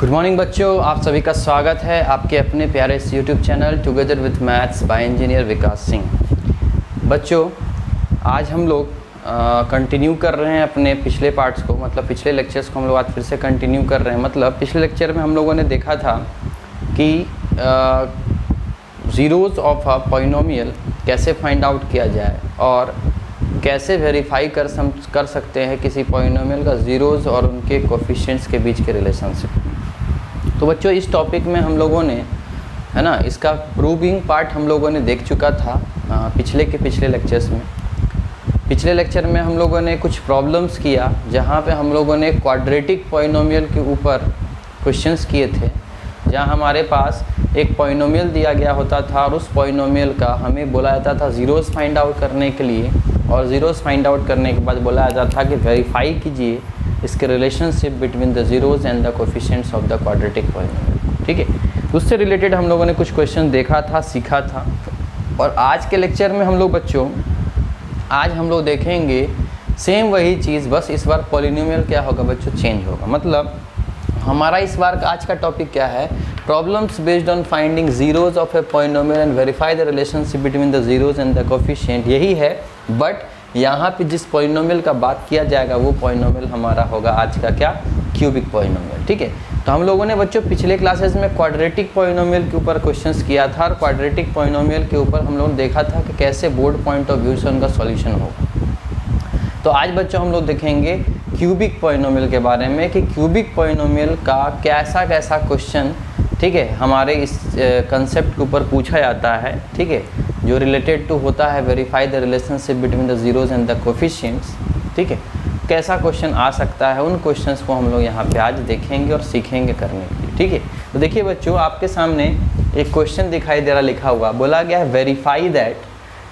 Good morning बच्चों, आप सभी का स्वागत है आपके अपने प्यारे इस YouTube channel together with maths by engineer Vikas Singh. बच्चों, आज हम लोग कंटिन्यू कर रहे हैं अपने पिछले पार्ट्स को, मतलब पिछले लेक्चर्स को हम लोग आज फिर से कंटिन्यू कर रहे हैं। मतलब पिछले लेक्चर में हम लोगों ने देखा था कि ज़ीरोज़ ऑफ अ पॉलिनोमियल कैसे फाइंड आउट किया जाए और कैसे वेरीफाई कर सकते हैं किसी पॉलिनोमियल का ज़ीरोज़ और उनके कोफिशिएंट्स के बीच के रिलेशनशिप। तो बच्चों, इस टॉपिक में हम लोगों ने, है ना, इसका प्रूविंग पार्ट हम लोगों ने देख चुका था पिछले लेक्चर्स में। पिछले लेक्चर में हम लोगों ने कुछ प्रॉब्लम्स किया जहाँ पे हम लोगों ने क्वाड्रेटिक पॉलिनोमियल के ऊपर क्वेश्चंस किए थे, जहाँ हमारे पास एक पॉलिनोमियल दिया गया होता था और उस पॉलिनोमियल का हमें बोला जाता था ज़ीरोज़ फाइंड आउट करने के लिए, और ज़ीरोज़ फाइंड आउट करने के बाद बोला जाता था कि वेरीफाई कीजिए इसके relationship between the zeros and the coefficients of the quadratic polynomial. ठीक है, उससे रिलेटेड हम लोगों ने कुछ क्वेश्चन देखा था, सीखा था। और आज के लेक्चर में हम लोग बच्चों, आज हम लोग देखेंगे सेम वही चीज़, बस इस बार पॉलिनोमियल क्या होगा बच्चों, चेंज होगा। मतलब हमारा इस बार का आज का टॉपिक क्या है, problems based on finding zeros of a polynomial and verify the relationship between the zeros and the coefficient, यही है। बट यहाँ पे जिस पॉलिनोमियल का बात किया जाएगा वो पॉलिनोमियल हमारा होगा आज का क्या, क्यूबिक पॉलिनोमियल। ठीक है, तो हम लोगों ने बच्चों पिछले क्लासेस में क्वाड्रेटिक पॉलिनोमियल के ऊपर क्वेश्चंस किया था और क्वाड्रेटिक पॉलिनोमियल के ऊपर हम लोगों ने देखा था कि कैसे बोर्ड पॉइंट ऑफ व्यू से उनका सॉल्यूशन होगा। तो आज बच्चों हम लोग देखेंगे क्यूबिक पॉलिनोमियल के बारे में कि क्यूबिक पॉलिनोमियल का कैसा कैसा क्वेश्चन, ठीक है, हमारे इस कंसेप्ट के ऊपर पूछा जाता है। ठीक है, जो रिलेटेड टू होता है verify the relationship between the zeros and the coefficients. ठीक है, कैसा क्वेश्चन आ सकता है, उन क्वेश्चंस को हम लोग यहाँ पे आज देखेंगे और सीखेंगे करने के लिए। ठीक है, तो देखिए बच्चों, आपके सामने एक क्वेश्चन दिखाई दे रहा, लिखा हुआ, बोला गया है verify that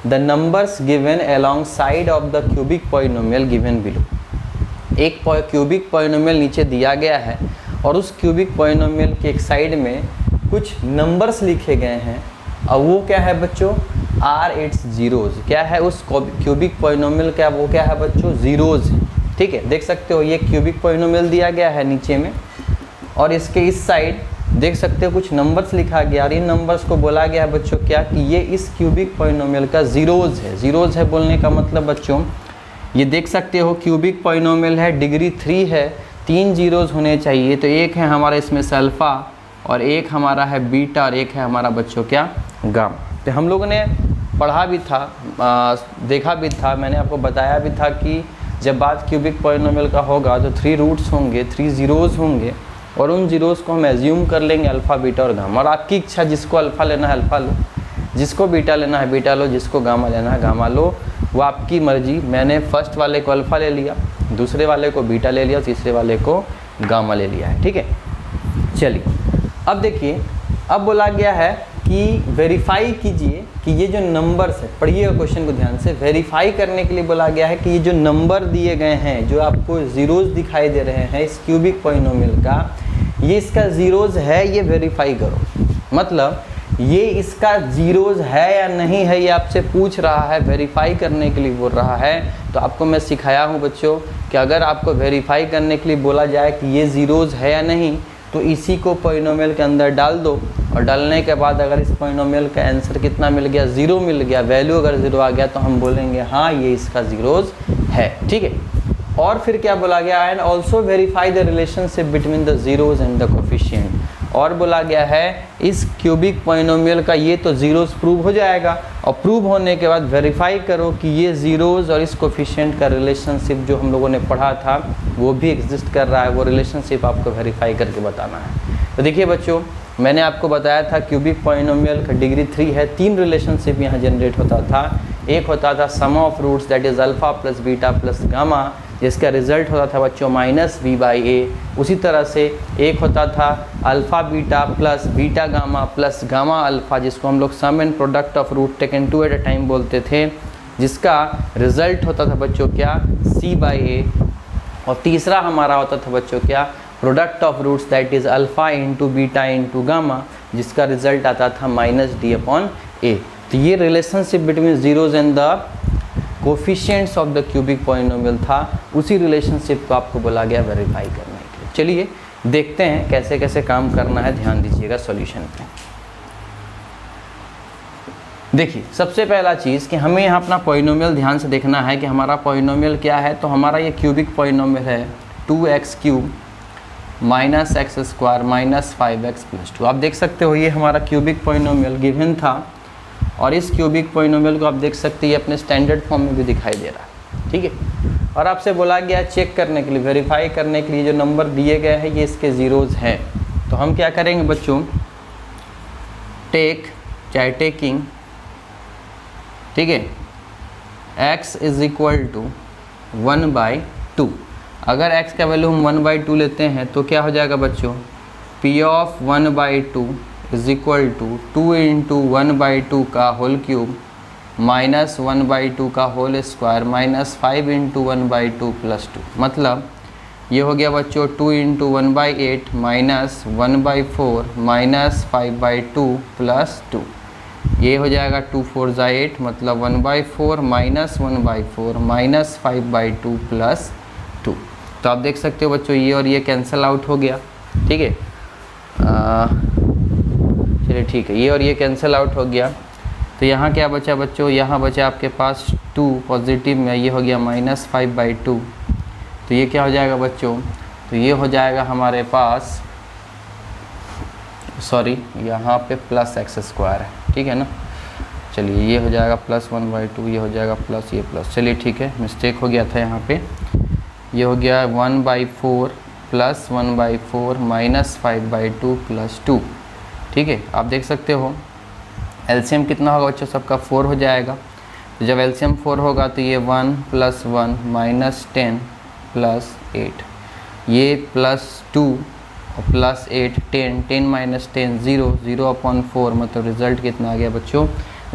the numbers given along side of the cubic polynomial given below. एक क्यूबिक पॉलिनोमियल नीचे दिया गया है और उस क्यूबिक पॉलिनोमियल के एक साइड में कुछ नंबर्स लिखे गए हैं, और वो क्या है बच्चों, आर इट्स ज़ीरोज़। क्या है उस क्यूबिक पॉलिनोमियल का, वो क्या है बच्चों, ज़ीरोज़। ठीक है, देख सकते हो ये क्यूबिक पॉलिनोमियल दिया गया है नीचे में, और इसके इस साइड देख सकते हो कुछ नंबर्स लिखा गया, और इन नंबर्स को बोला गया है बच्चों क्या, कि ये इस क्यूबिक पॉलिनोमियल का ज़ीरोज़ है। ज़ीरोज़ है बोलने का मतलब बच्चों, ये देख सकते हो क्यूबिक पॉलिनोमियल है, डिग्री 3 है, 3 ज़ीरोज़ होने चाहिए। तो एक है हमारा इसमें से अल्फ़ा, और एक हमारा है बीटा, और एक है हमारा बच्चों क्या, गामा। तो हम लोगों ने पढ़ा भी था, देखा भी था, मैंने आपको बताया भी था कि जब बात क्यूबिक पॉलिनोमियल का होगा तो 3 रूट्स होंगे, 3 ज़ीरोज़ होंगे, और उन ज़ीरोज़ को हम एज्यूम कर लेंगे अल्फ़ा, बीटा और गामा। और आपकी इच्छा, जिसको अल्फ़ा लेना है अल्फ़ा लो, जिसको बीटा लेना है बीटा लो, जिसको गामा लेना है गामा लो, वो आपकी मर्जी। मैंने फर्स्ट वाले को अल्फ़ा ले लिया, दूसरे वाले को बीटा ले लिया, तीसरे वाले को गामा ले लिया है। ठीक है, चलिए अब देखिए, अब बोला गया है कि वेरीफाई कीजिए कि ये जो नंबर्स है, पढ़िएगा क्वेश्चन को ध्यान से, वेरीफाई करने के लिए बोला गया है कि ये जो नंबर दिए गए हैं, जो आपको ज़ीरोज़ दिखाई दे रहे हैं इस क्यूबिक पॉलिनोमियल का, ये इसका ज़ीरोज़ है, ये वेरीफाई करो। मतलब ये इसका ज़ीरोज़ है या नहीं है, ये आपसे पूछ रहा है, वेरीफाई करने के लिए बोल रहा है। तो आपको मैं सिखाया हूँ बच्चों कि अगर आपको वेरीफाई करने के लिए बोला जाए कि ये ज़ीरोज़ है या नहीं, तो इसी को पॉलिनोमियल के अंदर डाल दो, और डालने के बाद अगर इस पॉलिनोमियल का आंसर कितना मिल गया, 0 मिल गया, वैल्यू अगर 0 आ गया, तो हम बोलेंगे हाँ ये इसका ज़ीरोज़ है। ठीक है, और फिर क्या बोला गया, and also verify the relationship between the zeros and the coefficient. और बोला गया है इस क्यूबिक पॉलिनोमियल का ये तो ज़ीरोज़ प्रूव हो जाएगा, और प्रूव होने के बाद वेरीफाई करो कि ये ज़ीरोज़ और इस कोफिशिएंट का रिलेशनशिप जो हम लोगों ने पढ़ा था वो भी एग्जिस्ट कर रहा है, वो रिलेशनशिप आपको वेरीफाई करके बताना है। तो देखिए बच्चों, मैंने आपको बताया था क्यूबिक पॉलिनोमियल का डिग्री 3 है, 3 रिलेशनशिप यहाँ जनरेट होता था। एक होता था sum of roots, that is alpha plus beta plus gamma, जिसका रिजल्ट होता था बच्चों -b/a। उसी तरह से एक होता था alpha beta plus beta gamma plus gamma alpha, जिसको हम लोग sum and product of root taken 2 at a time बोलते थे, जिसका रिजल्ट होता था बच्चों क्या, c/a। और तीसरा हमारा होता था बच्चों क्या, product of roots, that is alpha into beta into gamma, जिसका रिजल्ट आता था -d/a। तो ये relationship between zeros and the coefficients of the cubic polynomial था, उसी रिलेशनशिप को आपको बोला गया वेरीफाई करने के लिए। चलिए देखते हैं कैसे कैसे काम करना है, ध्यान दीजिएगा सॉल्यूशन पे। देखिए सबसे पहला चीज़ कि हमें यहाँ अपना पॉलिनोमियल ध्यान से देखना है कि हमारा पॉलिनोमियल क्या है। तो हमारा ये क्यूबिक पॉलिनोमियल है 2x cube minus x square minus 5x plus 2। आप देख सकते हो ये हमारा क्यूबिक पॉलिनोमियल गिवन था, और इस क्यूबिक पॉलिनोमियल को आप देख सकते हैं अपने स्टैंडर्ड फॉर्म में भी दिखाई दे रहा है, ठीक है। और आपसे बोला गया चेक करने के लिए, वेरीफाई करने के लिए जो नंबर दिए गए हैं ये इसके ज़ीरोज़ हैं। तो हम क्या करेंगे बच्चों, टेकिंग, ठीक है, x इज़ इक्वल टू 1/2। अगर x का वैल्यू हम 1/2 लेते हैं तो क्या हो जाएगा बच्चों, p of 1/2 is equal to 2 into 1/2 का होल क्यूब माइनस 1/2 का whole square minus 5 into 1/2 plus 2। मतलब ये हो गया बच्चों 2 इंटू 1/8 माइनस 1/4 माइनस 5/2 प्लस 2। ये हो जाएगा 2 4 ज़ा 8, मतलब 1/4 माइनस 1/4 माइनस 5/2 प्लस 2। तो आप देख सकते हो बच्चों ये और ये कैंसिल आउट हो गया, ठीक है। चलिए ठीक है, ये और ये कैंसिल आउट हो गया। तो यहाँ क्या बचा बच्चों, यहाँ बचा आपके पास 2 पॉजिटिव में, ये हो गया माइनस 5/2। तो ये क्या हो जाएगा बच्चों, तो ये हो जाएगा हमारे पास, सॉरी यहाँ पे प्लस एक्स स्क्वायर है, ठीक है ना। चलिए ये हो जाएगा प्लस 1/2, ये हो जाएगा प्लस, ये प्लस, चलिए ठीक है, मिस्टेक हो गया था यहाँ पे। ये हो गया 1/4 प्लस 1/4 माइनस 5/2 प्लस 2, ठीक है। आप देख सकते हो एलसीएम कितना होगा बच्चों सबका, 4 हो जाएगा। तो जब एलसीएम 4 होगा तो ये 1 + 1 माइनस 10 प्लस 8, ये प्लस 2 और प्लस 8 10, 10 माइनस 10 0, 0/4, मतलब रिज़ल्ट कितना आ गया बच्चों,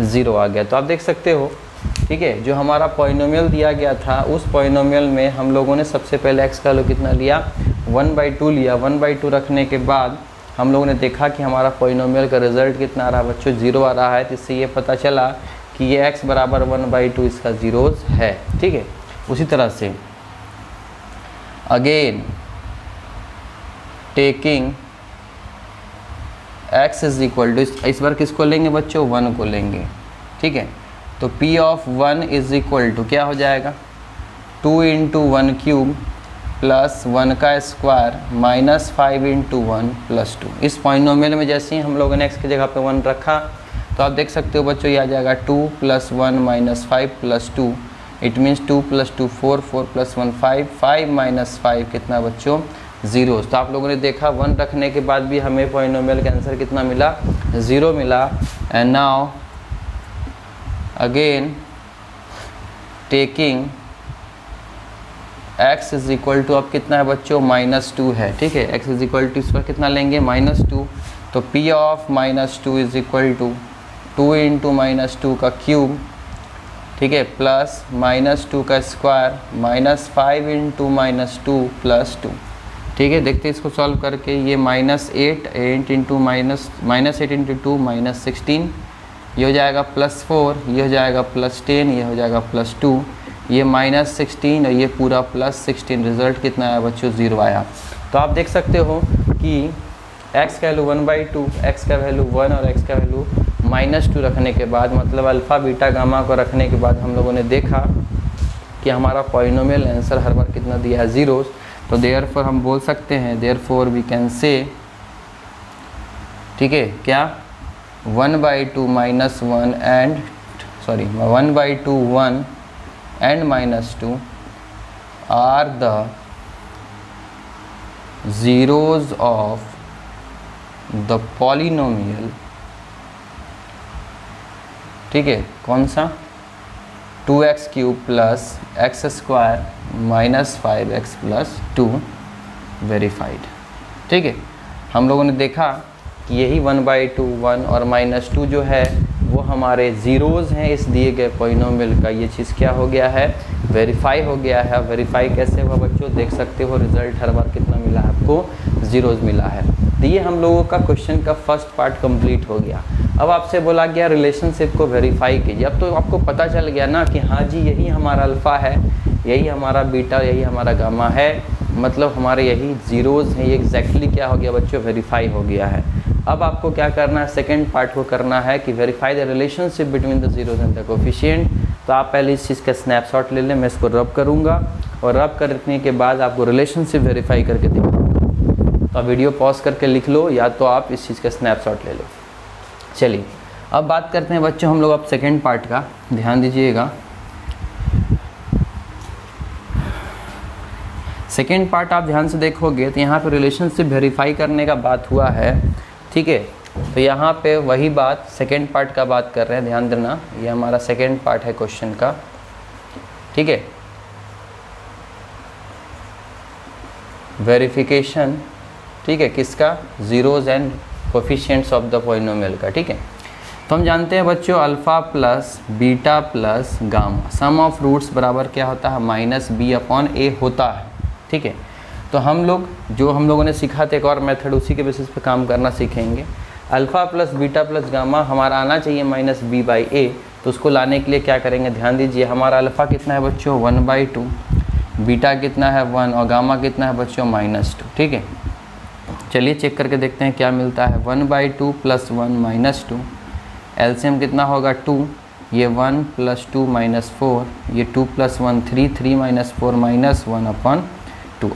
0 आ गया। तो आप देख सकते हो, ठीक है, जो हमारा पॉलिनोमियल दिया गया था उस पॉलिनोमियल में हम लोगों ने सबसे पहले x का वैल्यू कितना लिया, 1/2 लिया। 1/2 रखने के बाद हम लोगों ने देखा कि हमारा पॉलिनोमियल का रिज़ल्ट कितना आ रहा है बच्चों, 0 आ रहा है। तो इससे ये पता चला कि ये x बराबर 1/2 इसका ज़ीरोज़ है, ठीक है। उसी तरह से again taking x is equal to, इस बार किसको लेंगे बच्चों, 1 को लेंगे, ठीक है। तो p of 1 is equal to क्या हो जाएगा, 2 इंटू 1 क्यूब प्लस 1 का स्क्वायर माइनस 5 इंटू 1 प्लस 2। इस पॉलिनोमियल में जैसे ही हम लोगों ने x की जगह पे 1 रखा तो आप देख सकते हो बच्चों ये आ जाएगा 2 + 1 minus 5 plus 2। It means 2 + 2 4, 4 + 1 5, 5 minus 5 कितना बच्चों, 0। तो आप लोगों ने देखा 1 रखने के बाद भी हमें पॉलिनोमियल का आंसर कितना मिला, 0 मिला। And now again taking x is equal to, अब कितना है बच्चों, -2 है, ठीक है। x इज़ इक्वल टू इस पर कितना लेंगे, -2। तो p of -2 is equal to 2 into -2 का क्यूब, ठीक है, प्लस -2 का स्क्वायर माइनस 5 इंटू -2 प्लस 2, ठीक है। देखते हैं इसको सॉल्व करके, ये -8 इंटू -8 इंटू 2 -16, ये हो जाएगा +4, ये हो जाएगा +10, ये हो जाएगा +2, ये -16 और ये पूरा +16। रिज़ल्ट कितना आया बच्चों, 0 आया। तो आप देख सकते हो कि x का वैल्यू 1/2, x का वैल्यू 1 और x का वैल्यू -2 रखने के बाद, मतलब अल्फ़ा बीटा गामा को रखने के बाद हम लोगों ने देखा कि हमारा पॉलिनोमियल आंसर हर बार कितना दिया है, 0। तो देयरफॉर हम बोल सकते हैं, देयरफॉर वी कैन से, ठीक है, क्या 1/2 - 1 and 1/2 1 and -2 are the zeros of the polynomial, ठीक है, कौन सा, 2x cube plus x square minus 5x plus 2 verified, ठीक है। हम लोगों ने देखा कि यही 1/2 1 और -2 जो है वो हमारे ज़ीरोज़ हैं इस दिए गए पॉलिनोमियल का। ये चीज़ क्या हो गया है, वेरीफाई हो गया है। वेरीफाई कैसे हुआ बच्चों, देख सकते हो रिज़ल्ट हर बार कितना मिला है आपको, ज़ीरोज़ मिला है। तो ये हम लोगों का क्वेश्चन का फर्स्ट पार्ट कंप्लीट हो गया। अब आपसे बोला गया रिलेशनशिप को वेरीफाई कीजिए। अब तो आपको पता चल गया ना कि हाँ जी यही हमारा अल्फ़ा है, यही हमारा बीटा, यही हमारा गामा है, मतलब हमारे यही ज़ीरोज़ हैं, ये एग्जैक्टली क्या हो गया बच्चों, वेरीफाई हो गया है। अब आपको क्या करना है, सेकेंड पार्ट को करना है कि verify the relationship between the zeros and the coefficient. तो आप पहले इस चीज़ का स्नैपशॉट ले लें, मैं इसको रब करूँगा और रब करने के बाद आपको रिलेशनशिप वेरीफाई करके दिखाऊँगा। तो आप वीडियो पॉज करके लिख लो या तो आप इस चीज़ का स्नैपशॉट ले लो। चलिए अब बात करते हैं बच्चों हम लोग अब सेकेंड पार्ट का, ध्यान दीजिएगा। सेकेंड पार्ट आप ध्यान से देखोगे तो यहाँ पे रिलेशनशिप वेरीफाई करने का बात हुआ है, ठीक है। तो यहाँ पे वही बात सेकेंड पार्ट का बात कर रहे हैं, ध्यान देना, ये हमारा सेकेंड पार्ट है क्वेश्चन का, ठीक है। वेरिफिकेशन, ठीक है, किसका, zeros and coefficients of the polynomial का, ठीक है। तो हम जानते हैं बच्चों alpha plus beta plus gamma sum of roots बराबर क्या होता है, माइनस बी अपॉन ए होता है, ठीक है। तो हम लोगों ने सीखा था एक और मेथड, उसी के बेसिस पे काम करना सीखेंगे। Alpha plus beta plus gamma हमारा आना चाहिए माइनस बी बाई ए, तो उसको लाने के लिए क्या करेंगे, ध्यान दीजिए। हमारा अल्फ़ा कितना है बच्चों, 1/2, बीटा कितना है 1 और गामा कितना है बच्चों -2, ठीक है। चलिए चेक करके देखते हैं क्या मिलता है। 1/2 + 1 -2, एलसीएम कितना होगा 2, ये 1 + 2 -4, ये 2 + 1 3, 3 - 4 -1/2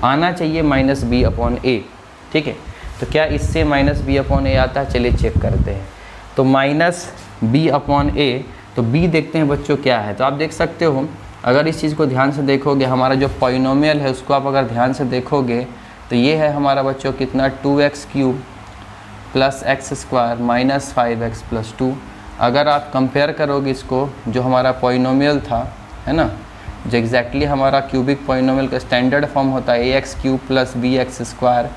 आना चाहिए -b/a, ठीक है। तो क्या इससे -b/a आता है, चलिए चेक करते हैं। तो -b/a, तो b देखते हैं बच्चों क्या है। तो आप देख सकते हो, अगर इस चीज़ को ध्यान से देखोगे, हमारा जो पॉलिनोमियल है उसको आप अगर ध्यान से देखोगे तो ये है हमारा बच्चों कितना, 2x³ + x² - 5x + 2। अगर आप कंपेयर करोगे इसको, जो हमारा पॉलिनोमियल था, है ना, जो एग्जैक्टली हमारा क्यूबिक पॉलिनोमियल का स्टैंडर्ड फॉर्म होता है ax³ + bx²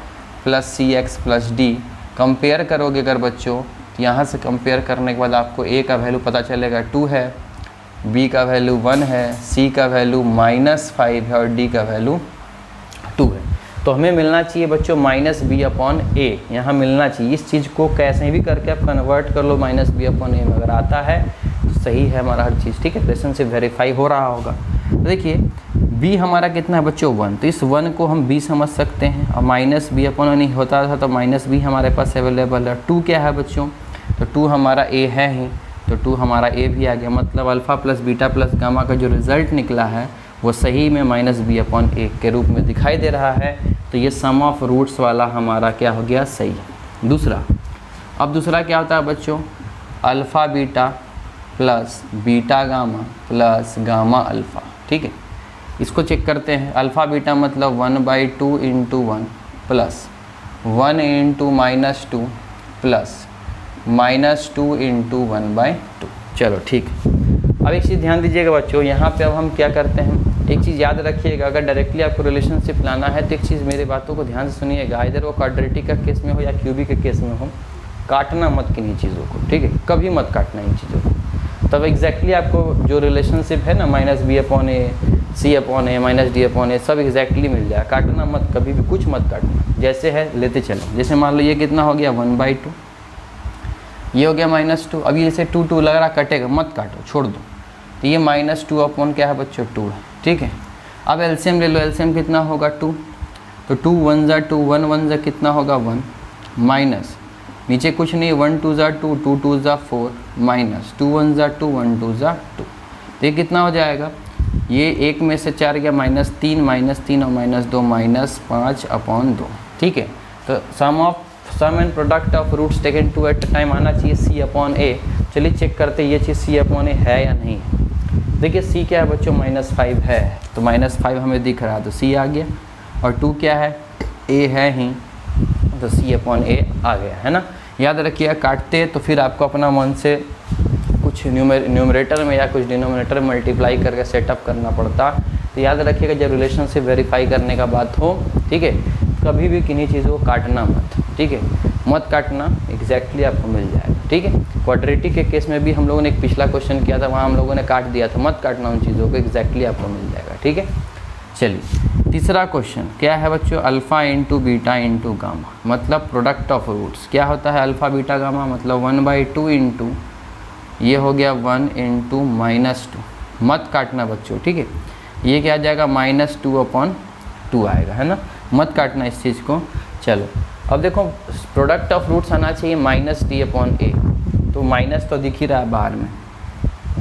+ cx + d, compare करोगे अगर बच्चों, तो यहाँ से कंपेयर करने के बाद आपको a का वैल्यू पता चलेगा 2 है, b का वैल्यू 1 है, c का वैल्यू -5 है और d का वैल्यू 2 है। तो हमें मिलना चाहिए बच्चों -b/a, यहाँ मिलना चाहिए। इस चीज़ को कैसे भी करके आप कन्वर्ट कर लो -b/a में, अगर आता है तो सही है हमारा हर चीज़, ठीक है। रिलेशनशिप वेरीफाई हो रहा होगा। तो देखिए b हमारा कितना है बच्चों 1, तो इस 1 को हम b समझ सकते हैं, और -b/a नहीं होता था तो -b हमारे पास अवेलेबल है। 2 क्या है बच्चों, तो 2 हमारा a है ही, तो 2 हमारा a भी आ गया। मतलब alpha plus beta plus gamma का जो रिज़ल्ट निकला है वो सही में -b/a के रूप में दिखाई दे रहा है। तो ये सम ऑफ रूट्स वाला हमारा क्या हो गया, सही। दूसरा, अब दूसरा क्या होता है बच्चों, alpha beta plus beta gamma plus gamma alpha, ठीक है। इसको चेक करते हैं। अल्फ़ा बीटा मतलब 1/2 × 1 प्लस 1 × -2 प्लस -2 × 1/2। चलो ठीक है। अब एक चीज़ ध्यान दीजिएगा बच्चों, यहाँ पे अब हम क्या करते हैं, एक चीज़ याद रखिएगा, अगर डायरेक्टली आपको रिलेशनशिप लाना है तो एक चीज़ मेरी बातों को ध्यान से सुनिएगा, इधर वो क्वाड्रेटिक का केस में हो या क्यूबिक के केस में हो, काटना मत किन्हीं चीज़ों को, ठीक है, कभी मत काटना इन चीज़ों को। तब एग्जैक्टली आपको जो रिलेशनशिप है ना -b/a, c/a, -d/a सब एग्जैक्टली मिल जाए। काटना मत, कभी भी कुछ मत काटना, जैसे है लेते चलो। जैसे मान लो ये कितना हो गया 1/2, ये हो गया -2। अब ये जैसे 2 लग रहा कटेगा, मत काटो, छोड़ दो। तो ये -2 क्या है बच्चों 2 है, ठीक है। अब एलसीएम ले लो, एलसीएम कितना होगा 2, तो 2 × 1 = 2, 1 × 1 = कितना होगा 1, माइनस नीचे कुछ नहीं, 1 × 2 = 2, 2 × 2 = 4, माइनस 2 × 1 = 2, 1 × 2 = 2। तो ये कितना हो जाएगा, ये 1 में से 4 गया -3 और -2 -5/2, ठीक है। तो sum and product of roots taken 2 at a time आना चाहिए c/a। चलिए चेक करते हैं ये चीज़ c/a है या नहीं है। देखिए c क्या है बच्चों, -5 है, तो -5 हमें दिख रहा है, तो c आ गया। और 2 क्या है, a है ही, तो c/a आ गया, है ना। याद रखिए, काटते तो फिर आपको अपना मन से कुछ न्यूमरेटर में या कुछ डिनोमिनेटर में मल्टीप्लाई करके सेटअप करना पड़ता। तो याद रखिएगा जब रिलेशनशिप वेरीफाई करने का बात हो, ठीक है, कभी भी किन्हीं चीज़ों को काटना मत, ठीक है, मत काटना, एग्जैक्टली आपको मिल जाएगा, ठीक है। क्वाड्रेटिक के केस में भी हम लोगों ने एक पिछला क्वेश्चन किया था, वहाँ हम लोगों ने काट दिया था, मत काटना उन चीज़ों को, एग्जैक्टली आपको मिल जाएगा, ठीक है। चलिए तीसरा क्वेश्चन क्या है बच्चों, अल्फ़ा × बीटा × गामा, मतलब प्रोडक्ट ऑफ रूट्स क्या होता है, अल्फ़ा बीटा गामा मतलब 1/2 ये हो गया 1 × -2, मत काटना बच्चों, ठीक है। ये क्या आ जाएगा -2/2, 2 आएगा, है ना। मत काटना इस चीज़ को। चलो अब देखो प्रोडक्ट ऑफ रूट्स आना चाहिए -d/a, तो माइनस तो दिख ही रहा है बाहर में।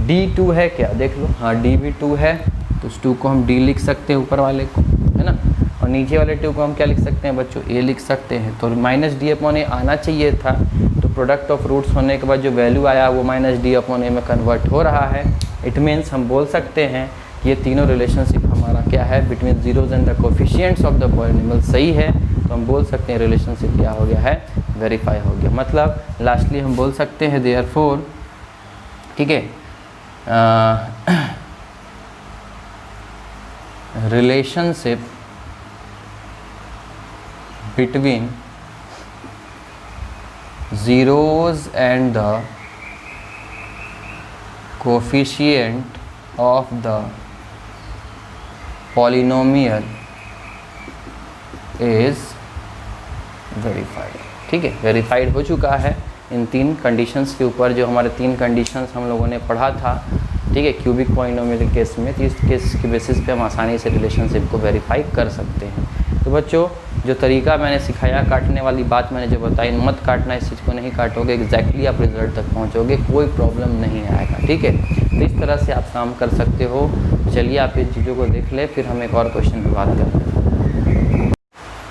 d2 है क्या, देख लो, हाँ d भी 2 है, तो उस 2 को हम d लिख सकते हैं ऊपर वाले को, है ना, और नीचे वाले 2 को हम क्या लिख सकते हैं बच्चों, a लिख सकते हैं। तो -d/a आना चाहिए था, तो प्रोडक्ट ऑफ रूट्स होने के बाद जो वैल्यू आया वो -d/a में कन्वर्ट हो रहा है। इट मीन्स हम बोल सकते हैं ये तीनों रिलेशनशिप हमारा क्या है, between zeros and the coefficients of the polynomial सही है, तो हम बोल सकते हैं रिलेशनशिप क्या हो गया है, वेरीफाई हो गया। मतलब लास्टली हम बोल सकते हैं देयरफॉर, ठीक है, relationship between zeros and the coefficient of the polynomial is verified। ठीक है, वेरीफाइड हो चुका है इन 3 कंडीशंस के ऊपर, जो हमारे 3 कंडीशंस हम लोगों ने पढ़ा था, ठीक है, क्यूबिक पॉलिनोमियल के केस में। तो इस केस के बेसिस पे हम आसानी से रिलेशनशिप को वेरीफाई कर सकते हैं। तो बच्चों जो तरीका मैंने सिखाया, काटने वाली बात मैंने जो बताई, मत काटना, इस चीज़ को नहीं काटोगे, एग्जैक्टली आप रिजल्ट तक पहुंचोगे, कोई प्रॉब्लम नहीं आएगा। ठीक है, तो इस तरह से आप काम कर सकते हो। चलिए आप इन चीज़ों को देख ले, फिर हम एक और क्वेश्चन पर बात करते हैं।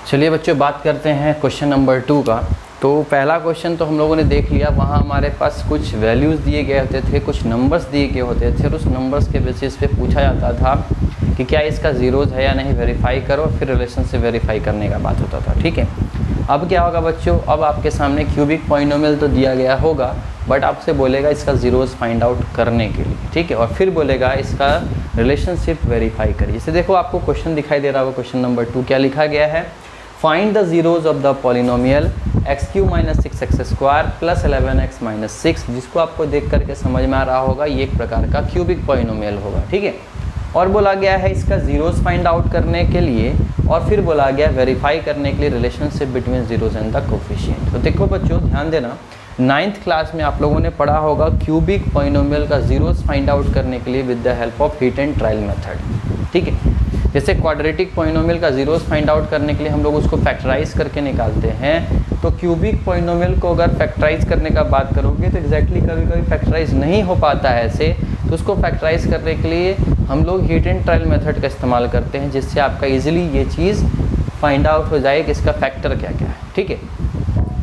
चलिए बच्चों बात करते हैं क्वेश्चन नंबर 2 का। तो पहला क्वेश्चन तो हम लोगों ने देख लिया, वहाँ हमारे पास कुछ वैल्यूज़ दिए गए होते थे, कुछ नंबर्स दिए गए होते थे, और उस नंबर्स के बेसिस पे पूछा जाता था कि क्या इसका ज़ीरोज़ है या नहीं, वेरीफाई करो, फिर रिलेशन से वेरीफाई करने का बात होता था। ठीक है, अब क्या होगा बच्चों, अब आपके सामने क्यूबिक पॉलिनोमियल तो दिया गया होगा, बट आपसे बोलेगा इसका ज़ीरोज़ फाइंड आउट करने के लिए। ठीक है, और फिर बोलेगा इसका रिलेशनशिप वेरीफाई करिए। जैसे देखो आपको क्वेश्चन दिखाई दे रहा होगा, क्वेश्चन नंबर 2 क्या लिखा गया है, find the zeros of the polynomial x³ - 6x² + 11x - 6, जिसको आपको देख करके समझ में आ रहा होगा ये एक प्रकार का क्यूबिक पॉलिनोमियल होगा। ठीक है, और बोला गया है इसका ज़ीरोज़ फाइंड आउट करने के लिए, और फिर बोला गया वेरीफाई करने के लिए relationship between zeros and the coefficient. तो देखो बच्चों ध्यान देना, 9th क्लास में आप लोगों ने पढ़ा होगा क्यूबिक पॉलिनोमियल का ज़ीरोज़ फाइंड आउट करने के लिए with the help of hit and trial method. ठीक है, जैसे क्वाड्रेटिक पॉलिनोमियल का ज़ीरोज़ फाइंड आउट करने के लिए हम लोग उसको फैक्टराइज करके निकालते हैं, तो क्यूबिक पॉलिनोमियल को अगर फैक्टराइज करने का बात करोगे तो एग्जैक्टली कभी कभी फैक्टराइज नहीं हो पाता है ऐसे, तो उसको फैक्टराइज करने के लिए हम लोग हिट एंड ट्रायल मेथड का इस्तेमाल करते हैं, जिससे आपका ईजिली ये चीज़ फाइंड आउट हो जाए कि इसका फैक्टर क्या क्या है। ठीक है,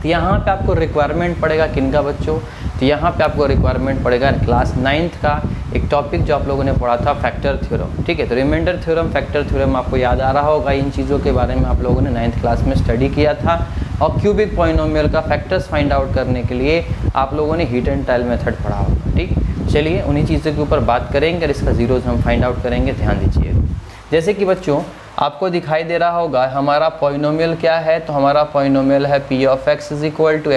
तो यहाँ पे आपको रिक्वायरमेंट पड़ेगा किनका बच्चों, तो यहाँ पे आपको रिक्वायरमेंट पड़ेगा क्लास 9th का एक टॉपिक जो आप लोगों ने पढ़ा था, फैक्टर थ्योरम। ठीक है, तो रिमाइंडर थ्योरम, फैक्टर थ्योरम आपको याद आ रहा होगा, इन चीज़ों के बारे में आप लोगों ने 9th क्लास में स्टडी किया था। और क्यूबिक पॉलिनोमियल का फैक्टर्स फाइंड आउट करने के लिए आप लोगों ने हिट एंड ट्रायल मेथड पढ़ा होगा। ठीक, चलिए उन्हीं चीज़ों के ऊपर बात करेंगे और इसका ज़ीरोज़ हम फाइंड आउट करेंगे। ध्यान दीजिए, जैसे कि बच्चों आपको दिखाई दे रहा होगा हमारा पॉलिनोमियल क्या है, तो हमारा पॉलिनोमियल है p of x =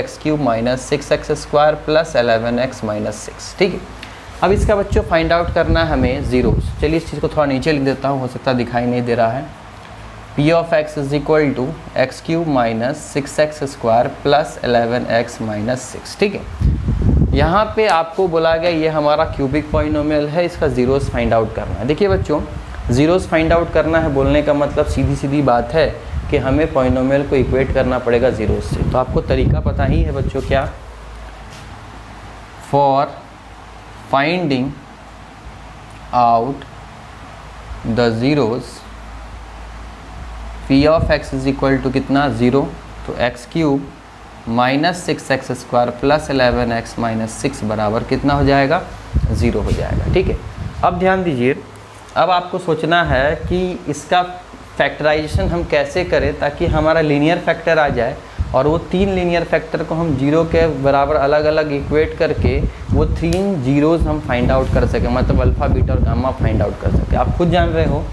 x³ - 6x² + 11x - 6। ठीक है, अब इसका बच्चों फाइंड आउट करना है हमें ज़ीरोज़। चलिए इस चीज़ को थोड़ा नीचे लिख देता हूँ, हो सकता दिखाई नहीं दे रहा है। p of x = x³ - 6x² + 11x - 6। ठीक है, यहाँ पे आपको बोला गया ये हमारा क्यूबिक पॉलिनोमियल है, इसका ज़ीरोज़ फाइंड आउट करना है। देखिए बच्चों ज़ीरोज़ फाइंड आउट करना है बोलने का मतलब सीधी सीधी बात है कि हमें पॉलिनोमियल को इक्वेट करना पड़ेगा ज़ीरोज़ से। तो आपको तरीका पता ही है बच्चों, क्या, for finding out the zeros p of x = कितना 0, तो x³ - 6x² + 11x - 6 बराबर कितना हो जाएगा, 0 हो जाएगा। ठीक है, अब ध्यान दीजिए, अब आपको सोचना है कि इसका फैक्टराइजेशन हम कैसे करें ताकि हमारा लीनियर फैक्टर आ जाए, और वो 3 लीनियर फैक्टर को हम 0 के बराबर अलग अलग इक्वेट करके वो 3 ज़ीरोज़ हम फाइंड आउट कर सकें, मतलब अल्फ़ा बीटा और गामा फाइंड आउट कर सकें। आप खुद जान रहे हो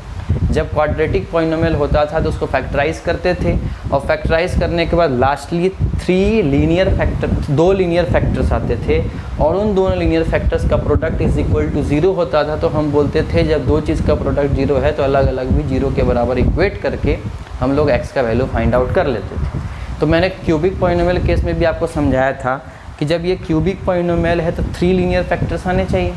जब क्वाड्रेटिक पॉलिनोमियल होता था तो उसको फैक्टराइज करते थे, और फैक्टराइज करने के बाद लास्टली 2 लीनियर फैक्टर्स आते थे, और उन दोनों लीनियर फैक्टर्स का प्रोडक्ट = 0 होता था। तो हम बोलते थे जब 2 चीज़ का प्रोडक्ट 0 है तो अलग अलग भी 0 के बराबर इक्वेट करके हम लोग x का वैल्यू फाइंड आउट कर लेते थे। तो मैंने क्यूबिक पॉलिनोमियल केस में भी आपको समझाया था कि जब ये क्यूबिक पॉलिनोमियल है तो 3 लीनियर फैक्टर्स आने चाहिए,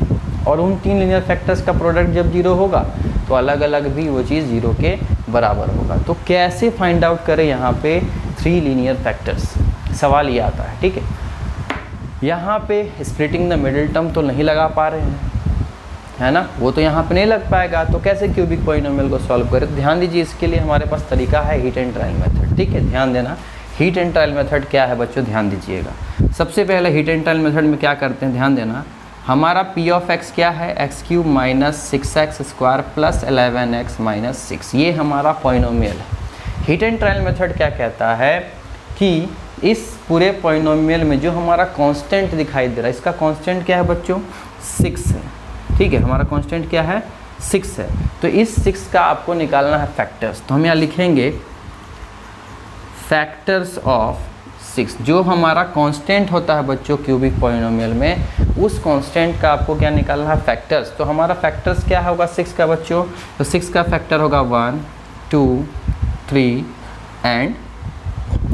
और उन 3 लीनियर फैक्टर्स का प्रोडक्ट जब 0 होगा तो अलग अलग भी वो चीज़ 0 के बराबर होगा। तो कैसे फाइंड आउट करें यहाँ पे 3 लीनियर फैक्टर्स, सवाल ये आता है, ठीक है। यहाँ पे स्प्लिटिंग द मिडिल टर्म तो नहीं लगा पा रहे हैं, है ना, वो तो यहाँ पे नहीं लग पाएगा, तो कैसे क्यूबिक पॉलिनोमियल को सॉल्व करें। तो ध्यान दीजिए, इसके लिए हमारे पास तरीका है हीट एंड ट्रायल मेथड, ठीक है। ध्यान देना, हीट एंड ट्रायल मेथड क्या है बच्चों, ध्यान दीजिएगा। सबसे पहले हीट एंड ट्रायल मेथड में क्या करते हैं, ध्यान देना, हमारा पी ऑफ एक्स क्या है, x cube minus 6x square plus 11x minus 6, ये हमारा पॉलिनोमियल है। हीट एंड ट्रायल मेथड क्या कहता है कि इस पूरे पॉलिनोमियल में जो हमारा कांस्टेंट दिखाई दे रहा है, इसका कांस्टेंट क्या है बच्चों, 6 है, ठीक है। हमारा कांस्टेंट क्या है, 6 है। तो इस 6 का आपको निकालना है फैक्टर्स। तो हम यहाँ लिखेंगे फैक्टर्स ऑफ 6, जो हमारा कांस्टेंट होता है बच्चों क्यूबिक पॉलिनोमियल में, उस कांस्टेंट का आपको क्या निकालना है, फैक्टर्स। तो हमारा फैक्टर्स क्या होगा 6 का बच्चों, तो 6 का फैक्टर होगा 1 2 3 एंड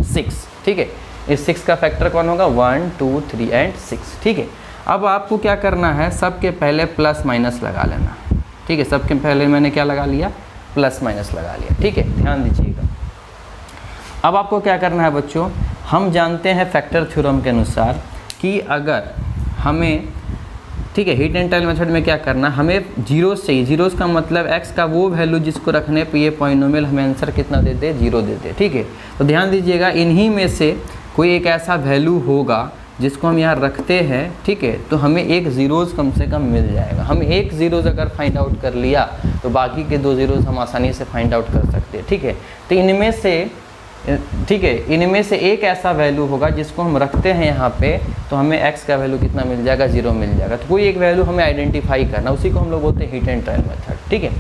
6, ठीक है। इस 6 का फैक्टर कौन होगा, 1 2 3 एंड 6, ठीक है। अब आपको क्या करना है, सबके पहले प्लस माइनस लगा लेना, ठीक है। सबके पहले मैंने क्या लगा लिया, प्लस माइनस लगा लिया, ठीक है। ध्यान दीजिएगा, अब आपको क्या करना है बच्चों, हम जानते हैं फैक्टर थ्योरम के अनुसार कि अगर हमें, ठीक है, हीट एंड ट्रायल मेथड में क्या करना, हमें जीरोस चाहिए। जीरोस का मतलब एक्स का वो वैल्यू जिसको रखने पे ये पॉलिनोमियल हमें आंसर कितना दे दे, 0 दे दे, ठीक है। तो ध्यान दीजिएगा, इन्हीं में से कोई एक ऐसा वैल्यू होगा जिसको हम यहाँ रखते हैं, ठीक है, तो हमें एक ज़ीरोज़ कम से कम मिल जाएगा। हम एक ज़ीरोज़ अगर फाइंड आउट कर लिया तो बाकी के 2 ज़ीरोज़ हम आसानी से फाइंड आउट कर सकते हैं, ठीक है। तो इनमें से, ठीक है, इनमें से एक ऐसा वैल्यू होगा जिसको हम रखते हैं यहाँ पे, तो हमें x का वैल्यू कितना मिल जाएगा, 0 मिल जाएगा। तो कोई एक वैल्यू हमें आइडेंटिफाई करना, उसी को हम लोग बोलते हैं हीट एंड ट्रायल मेथड, ठीक है।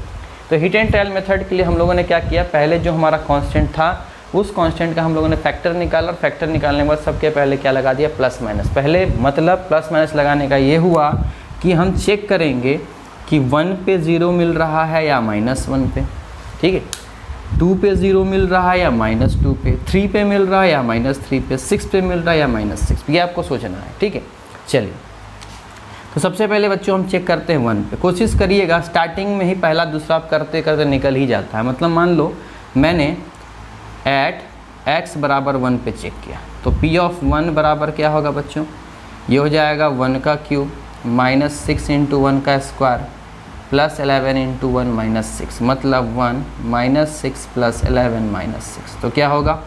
तो हीट एंड ट्रायल मेथड के लिए हम लोगों ने क्या किया, पहले जो हमारा कांस्टेंट था उस कांस्टेंट का हम लोगों ने फैक्टर निकाला, और फैक्टर निकालने के बाद सबके पहले क्या लगा दिया, प्लस माइनस। पहले मतलब प्लस माइनस लगाने का ये हुआ कि हम चेक करेंगे कि 1 पे 0 मिल रहा है या -1 पे, ठीक है, 2 पे 0 मिल रहा है या -2 पे, 3 पे मिल रहा है या -3 पे, 6 पे मिल रहा है या -6, ये आपको सोचना है, ठीक है। चलिए, तो सबसे पहले बच्चों हम चेक करते हैं 1 पे। कोशिश करिएगा स्टार्टिंग में ही पहला दूसरा आप करते करते निकल ही जाता है। मतलब मान लो मैंने एट x बराबर 1 पे चेक किया, तो p ऑफ 1 बराबर क्या होगा बच्चों, ये हो जाएगा 1 का क्यूब माइनस 6 इंटू 1 का स्क्वायर प्लस 11 इंटू 1 माइनस 6, मतलब 1 माइनस 6 प्लस 11 माइनस 6। तो क्या होगा,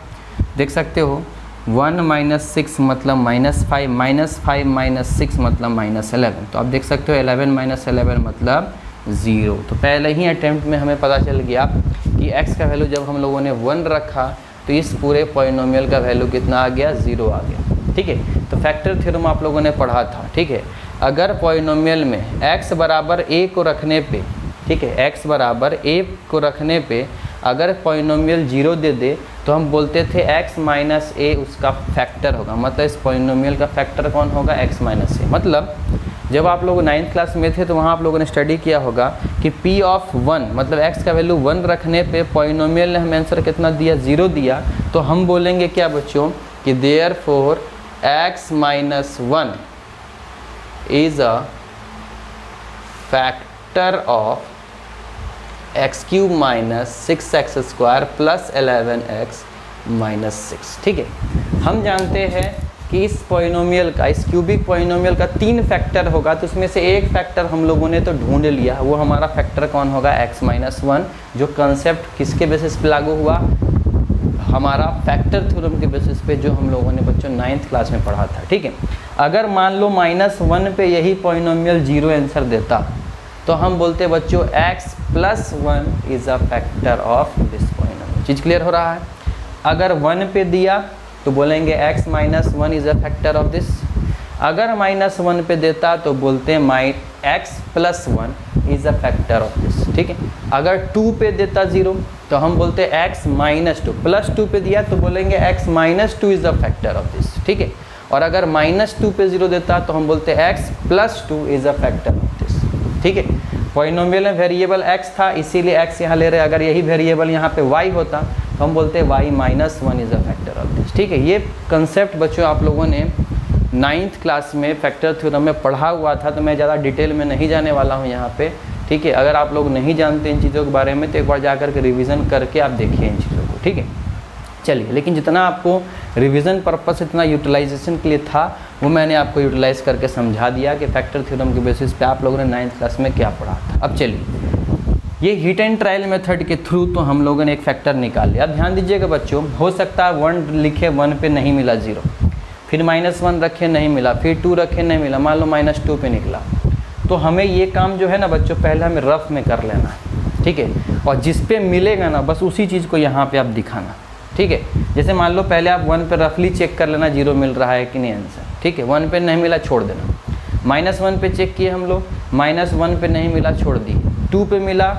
देख सकते हो, 1 माइनस 6 मतलब -5, -5 माइनस 6 मतलब -11। तो आप देख सकते हो 11 माइनस 11 मतलब 0। तो पहले ही अटैम्प्ट में हमें पता चल गया कि x का वैल्यू जब हम लोगों ने 1 रखा तो इस पूरे पॉलिनोमियल का वैल्यू कितना आ गया, 0 आ गया, ठीक है। तो फैक्टर थ्योरम आप लोगों ने पढ़ा था, ठीक है। अगर पॉलिनोमियल में x बराबर a को रखने पे, ठीक है, x बराबर a को रखने पे अगर पॉलिनोमियल 0 दे दे तो हम बोलते थे x माइनस a उसका फैक्टर होगा। मतलब इस पॉलिनोमियल का फैक्टर कौन होगा, x माइनस a। मतलब जब आप लोग 9th क्लास में थे तो वहाँ आप लोगों ने स्टडी किया होगा कि p ऑफ 1 मतलब x का वैल्यू 1 रखने पे पॉलिनोमियल ने हमें आंसर कितना दिया, 0 दिया। तो हम बोलेंगे क्या बच्चों कि therefore x minus 1 is a factor of x cube minus 6x square plus 11x minus 6, ठीक है। हम जानते हैं कि इस पॉलिनोमियल का, इस क्यूबिक पॉलिनोमियल का 3 फैक्टर होगा, तो उसमें से एक फैक्टर हम लोगों ने तो ढूंढ लिया। वो हमारा फैक्टर कौन होगा, x माइनस 1, जो कंसेप्ट किसके बेसिस पे लागू हुआ, हमारा फैक्टर थ्योरम के बेसिस पे, जो हम लोगों ने बच्चों 9th क्लास में पढ़ा था, ठीक है। अगर मान लो -1 पे यही पॉलिनोमियल 0 आंसर देता तो हम बोलते बच्चों x plus 1 is a factor of this polynomial. Cheese clear हो रहा है। अगर 1 पे दिया तो बोलेंगे x minus 1 is a factor of this. अगर -1 पे देता तो बोलते हैं x plus 1 is a factor of this, ठीक है। अगर 2 पे देता 0 तो हम बोलते हैं x माइनस 2, प्लस 2 पे दिया तो बोलेंगे x minus 2 is a factor of this, ठीक है। और अगर -2 पे 0 देता तो हम बोलते हैं x plus 2 is a factor of this, ठीक है। पॉलिनोमियल में वेरिएबल x था इसीलिए x यहाँ ले रहे। अगर यही वेरिएबल यहाँ पे y होता तो हम बोलते हैं y minus 1 is a factor of this, ठीक है। ये कंसेप्ट बच्चों आप लोगों ने 9th क्लास में फैक्टर थ्योरम में पढ़ा हुआ था, तो मैं ज़्यादा डिटेल में नहीं जाने वाला हूँ यहाँ पे, ठीक है। अगर आप लोग नहीं जानते इन चीज़ों के बारे में तो एक बार जा कर के रिविज़न करके आप देखिए इन चीज़ों को, ठीक है। चलिए, लेकिन जितना आपको रिवीजन पर्पस इतना यूटिलाइजेशन के लिए था वो मैंने आपको यूटिलाइज़ करके समझा दिया कि फैक्टर थ्योरम के बेसिस पे आप लोगों ने 9th क्लास में क्या पढ़ा था। अब चलिए, ये हीट एंड ट्रायल मेथड के थ्रू तो हम लोगों ने एक फैक्टर निकाल लिया। अब ध्यान दीजिएगा बच्चों, हो सकता है 1 लिखे 1 पे नहीं मिला 0, फिर -1 रखे नहीं मिला, फिर 2 रखे नहीं मिला, मान लो -2 पे निकला। तो हमें ये काम जो है ना बच्चों पहले हमें रफ में कर लेना है, ठीक है। और जिस पे मिलेगा ना बस उसी चीज़ को यहाँ पे आप दिखाना, ठीक है। जैसे मान लो पहले आप 1 पे रफली चेक कर लेना 0 मिल रहा है कि नहीं आंसर, ठीक है। 1 पे नहीं मिला छोड़ देना। -1 पे चेक किए हम लोग, -1 पे नहीं मिला छोड़ दिए। 2 पे मिला,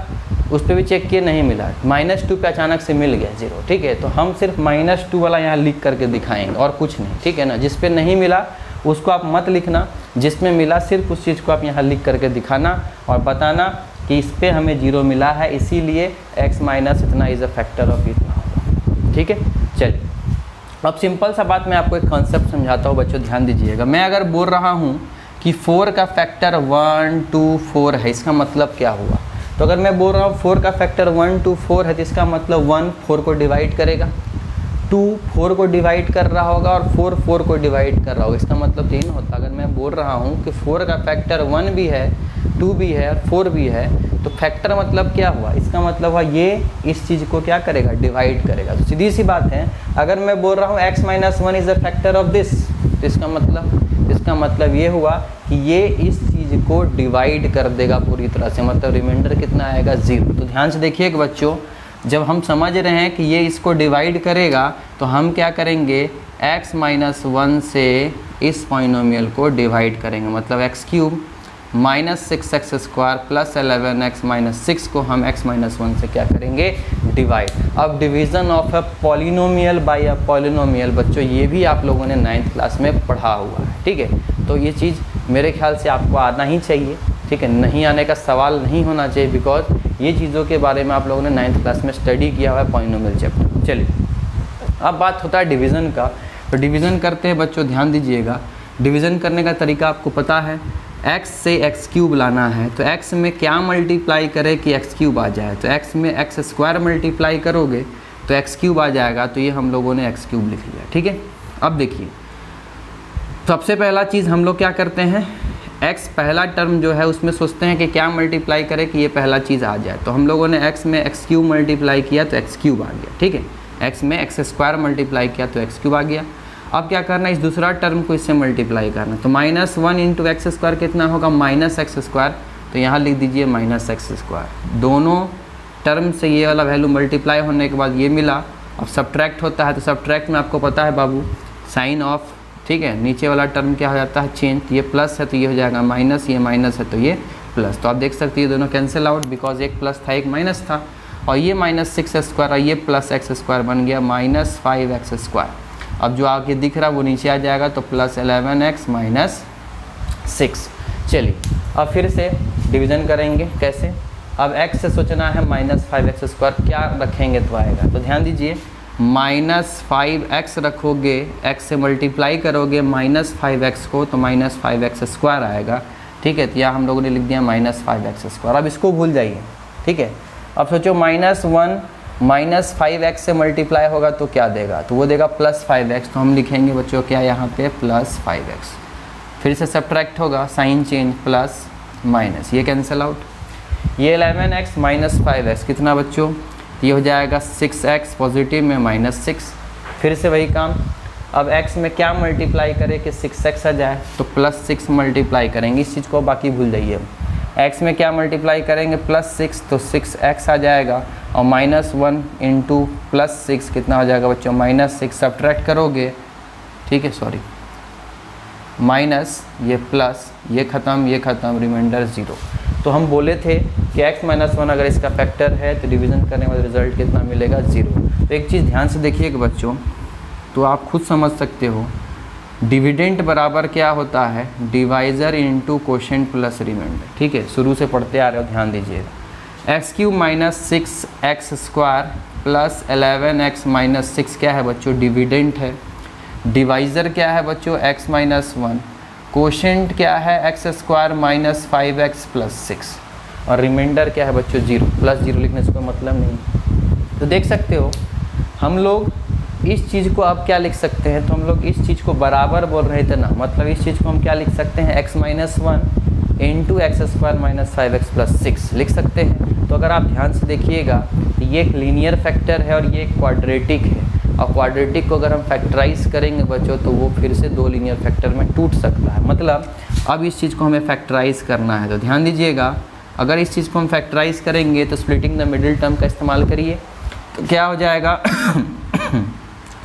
उस पे भी चेक किए नहीं मिला, -2 पे अचानक से मिल गया 0, ठीक है। तो हम सिर्फ -2 वाला यहाँ लिख करके दिखाएंगे और कुछ नहीं, ठीक है ना। जिस पे नहीं मिला उसको आप मत लिखना, जिसमें मिला सिर्फ उस चीज़ को आप यहाँ लिख करके दिखाना और बताना कि इस पे हमें 0 मिला है, इसीलिए x माइनस इतना इज़ अ फैक्टर ऑफ इतना होगा, ठीक है। चलिए, अब सिंपल सा बात मैं आपको एक कॉन्सेप्ट समझाता हूँ बच्चों, ध्यान दीजिएगा। मैं अगर बोल रहा हूँ कि 4 का फैक्टर 1 2 4 है, इसका मतलब क्या हुआ? तो अगर मैं बोल रहा हूँ 4 का फैक्टर 1 2 4 है तो इसका मतलब 1 4 को डिवाइड करेगा, 2 4 को डिवाइड कर रहा होगा और 4 4 को डिवाइड कर रहा होगा। इसका मतलब यही ना होता। अगर मैं बोल रहा हूँ कि 4 का फैक्टर 1 भी है, 2 भी है और 4 भी है, तो फैक्टर मतलब क्या हुआ? इसका मतलब हुआ ये इस चीज़ को क्या करेगा? डिवाइड करेगा। तो सीधी सी बात है, अगर मैं बोल रहा हूँ x minus 1 is a factor of this, तो इसका मतलब ये हुआ कि ये इस चीज़ को डिवाइड कर देगा पूरी तरह से, मतलब रिमाइंडर कितना आएगा? 0। तो ध्यान से देखिएगा बच्चों, जब हम समझ रहे हैं कि ये इसको डिवाइड करेगा तो हम क्या करेंगे? x माइनस 1 से इस पॉलिनोमियल को डिवाइड करेंगे, मतलब x cube minus 6x square plus 11x minus 6 को हम x माइनस 1 से क्या करेंगे? डिवाइड। अब division of a polynomial bye a polynomial बच्चों ये भी आप लोगों ने 9th क्लास में पढ़ा हुआ है, ठीक है। तो ये चीज़ मेरे ख्याल से आपको आना ही चाहिए, ठीक है। नहीं आने का सवाल नहीं होना चाहिए, बिकॉज ये चीज़ों के बारे में आप लोगों ने 9th क्लास में स्टडी किया हुआ है पॉलिनोमियल चैप्टर। चलिए, अब बात होता है डिवीज़न का। तो डिवीज़न करते हैं बच्चों, ध्यान दीजिएगा। डिवीज़न करने का तरीका आपको पता है, x से x क्यूब लाना है तो x में क्या मल्टीप्लाई करे कि x क्यूब आ जाए? तो x में x स्क्वायर मल्टीप्लाई करोगे तो x क्यूब आ जाएगा। तो ये हम लोगों ने x क्यूब लिख लिया, ठीक है। अब देखिए, सबसे पहला चीज़ हम लोग क्या करते हैं, x पहला टर्म जो है उसमें सोचते हैं कि क्या मल्टीप्लाई करे कि ये पहला चीज़ आ जाए। तो हम लोगों ने x में x क्यूब मल्टीप्लाई किया तो x क्यूब आ गया, ठीक है। x में x स्क्वायर मल्टीप्लाई किया तो x क्यूब आ गया। अब क्या करना है, इस दूसरा टर्म को इससे मल्टीप्लाई करना। तो -1 इंटू एक्स स्क्वायर कितना होगा? -x square. तो यहाँ लिख दीजिए -x स्क्वायर। दोनों टर्म से ये वाला वैल्यू मल्टीप्लाई होने के बाद ये मिला। अब सब्ट्रैक्ट होता है तो सब्ट्रैक्ट में आपको पता है बाबू साइन ऑफ, ठीक है। नीचे वाला टर्म क्या हो जाता है? चेंज। तो ये प्लस है तो ये हो जाएगा माइनस, ये माइनस है तो ये प्लस। तो आप देख सकते हैं ये दोनों कैंसिल आउट, बिकॉज एक प्लस था एक माइनस था। और ये -6 स्क्वायर और ये +x स्क्वायर बन गया -5x स्क्वायर। अब जो आगे दिख रहा है वो नीचे आ जाएगा तो +11x माइनस 6। चलिए, अब फिर से डिवीज़न करेंगे। कैसे? अब x से सोचना है -5x स्क्वायर, क्या रखेंगे तो आएगा? तो ध्यान दीजिए, -5x रखोगे, x से मल्टीप्लाई करोगे -5x को तो -5x स्क्वायर आएगा, ठीक है। तो यहाँ हम लोगों ने लिख दिया -5x स्क्वायर। अब इसको भूल जाइए, ठीक है। अब सोचो -1 -5x से मल्टीप्लाई होगा तो क्या देगा? तो वो देगा +5x। तो हम लिखेंगे बच्चों क्या यहाँ पे? +5x। फिर से सब्ट्रैक्ट होगा, साइन चेंज, प्लस माइनस, ये कैंसिल आउट। ये 11x माइनस 5x कितना बच्चों? ये हो जाएगा 6x, पॉजिटिव में -6। फिर से वही काम, अब x में क्या मल्टीप्लाई करें कि 6x आ जाए? तो +6 मल्टीप्लाई करेंगे, इस चीज़ को बाकी भूल जाइए। x में क्या मल्टीप्लाई करेंगे? +6 तो 6x आ जाएगा। और -1 इंटू +6 कितना हो जाएगा बच्चों? -6। सब्ट्रैक्ट करोगे, ठीक है, सॉरी, माइनस ये प्लस, ये ख़त्म, रिमाइंडर 0। तो हम बोले थे कि x माइनस 1 अगर इसका फैक्टर है तो डिवीज़न करने वाला रिजल्ट कितना मिलेगा? 0। तो एक चीज़ ध्यान से देखिएगा बच्चों, तो आप खुद समझ सकते हो, डिविडेंट बराबर क्या होता है? Divisor into quotient plus remainder, ठीक है। शुरू से पढ़ते आ रहे हो, ध्यान दीजिएगा। X cube minus 6x square plus 11x minus 6 क्या है बच्चों? डिविडेंट है। डिवाइज़र क्या है बच्चों? x minus 1। कोशेंट क्या है? x square minus 5x plus 6। और रिमाइंडर क्या है बच्चों 0, +0 लिखने से कोई मतलब नहीं। तो देख सकते हो हम लोग इस चीज़ को आप क्या लिख सकते हैं, तो हम लोग इस चीज़ को बराबर बोल रहे थे ना, मतलब इस चीज़ को हम क्या लिख सकते हैं, x - 1 इंटू x² - 5x + 6 लिख सकते हैं। तो अगर आप ध्यान से देखिएगा तो ये एक लीनियर फैक्टर है और ये एक क्वाड्रेटिक है, और क्वाड्रेटिक को अगर हम फैक्टराइज करेंगे बच्चों तो वो फिर से 2 लीनियर फैक्टर में टूट सकता है। मतलब अब इस चीज़ को हमें फैक्टराइज करना है, तो ध्यान दीजिएगा अगर इस चीज़ को हम फैक्टराइज करेंगे तो स्प्लिटिंग द मिडिल टर्म का इस्तेमाल करिए, तो क्या हो जाएगा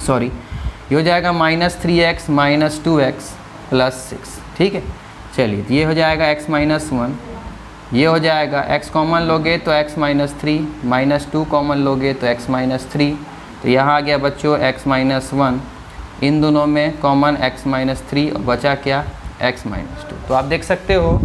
सॉरी, ये हो जाएगा -3x - 2x + 6, ठीक है। चलिए ये हो जाएगा x - 1, ये हो जाएगा x कॉमन लोगे तो x - 3, -2 कॉमन लोगे तो x - 3, तो यहाँ आ गया बच्चों x - 1, इन दोनों में कॉमन x - 3 और बचा क्या x - 2। तो आप देख सकते हो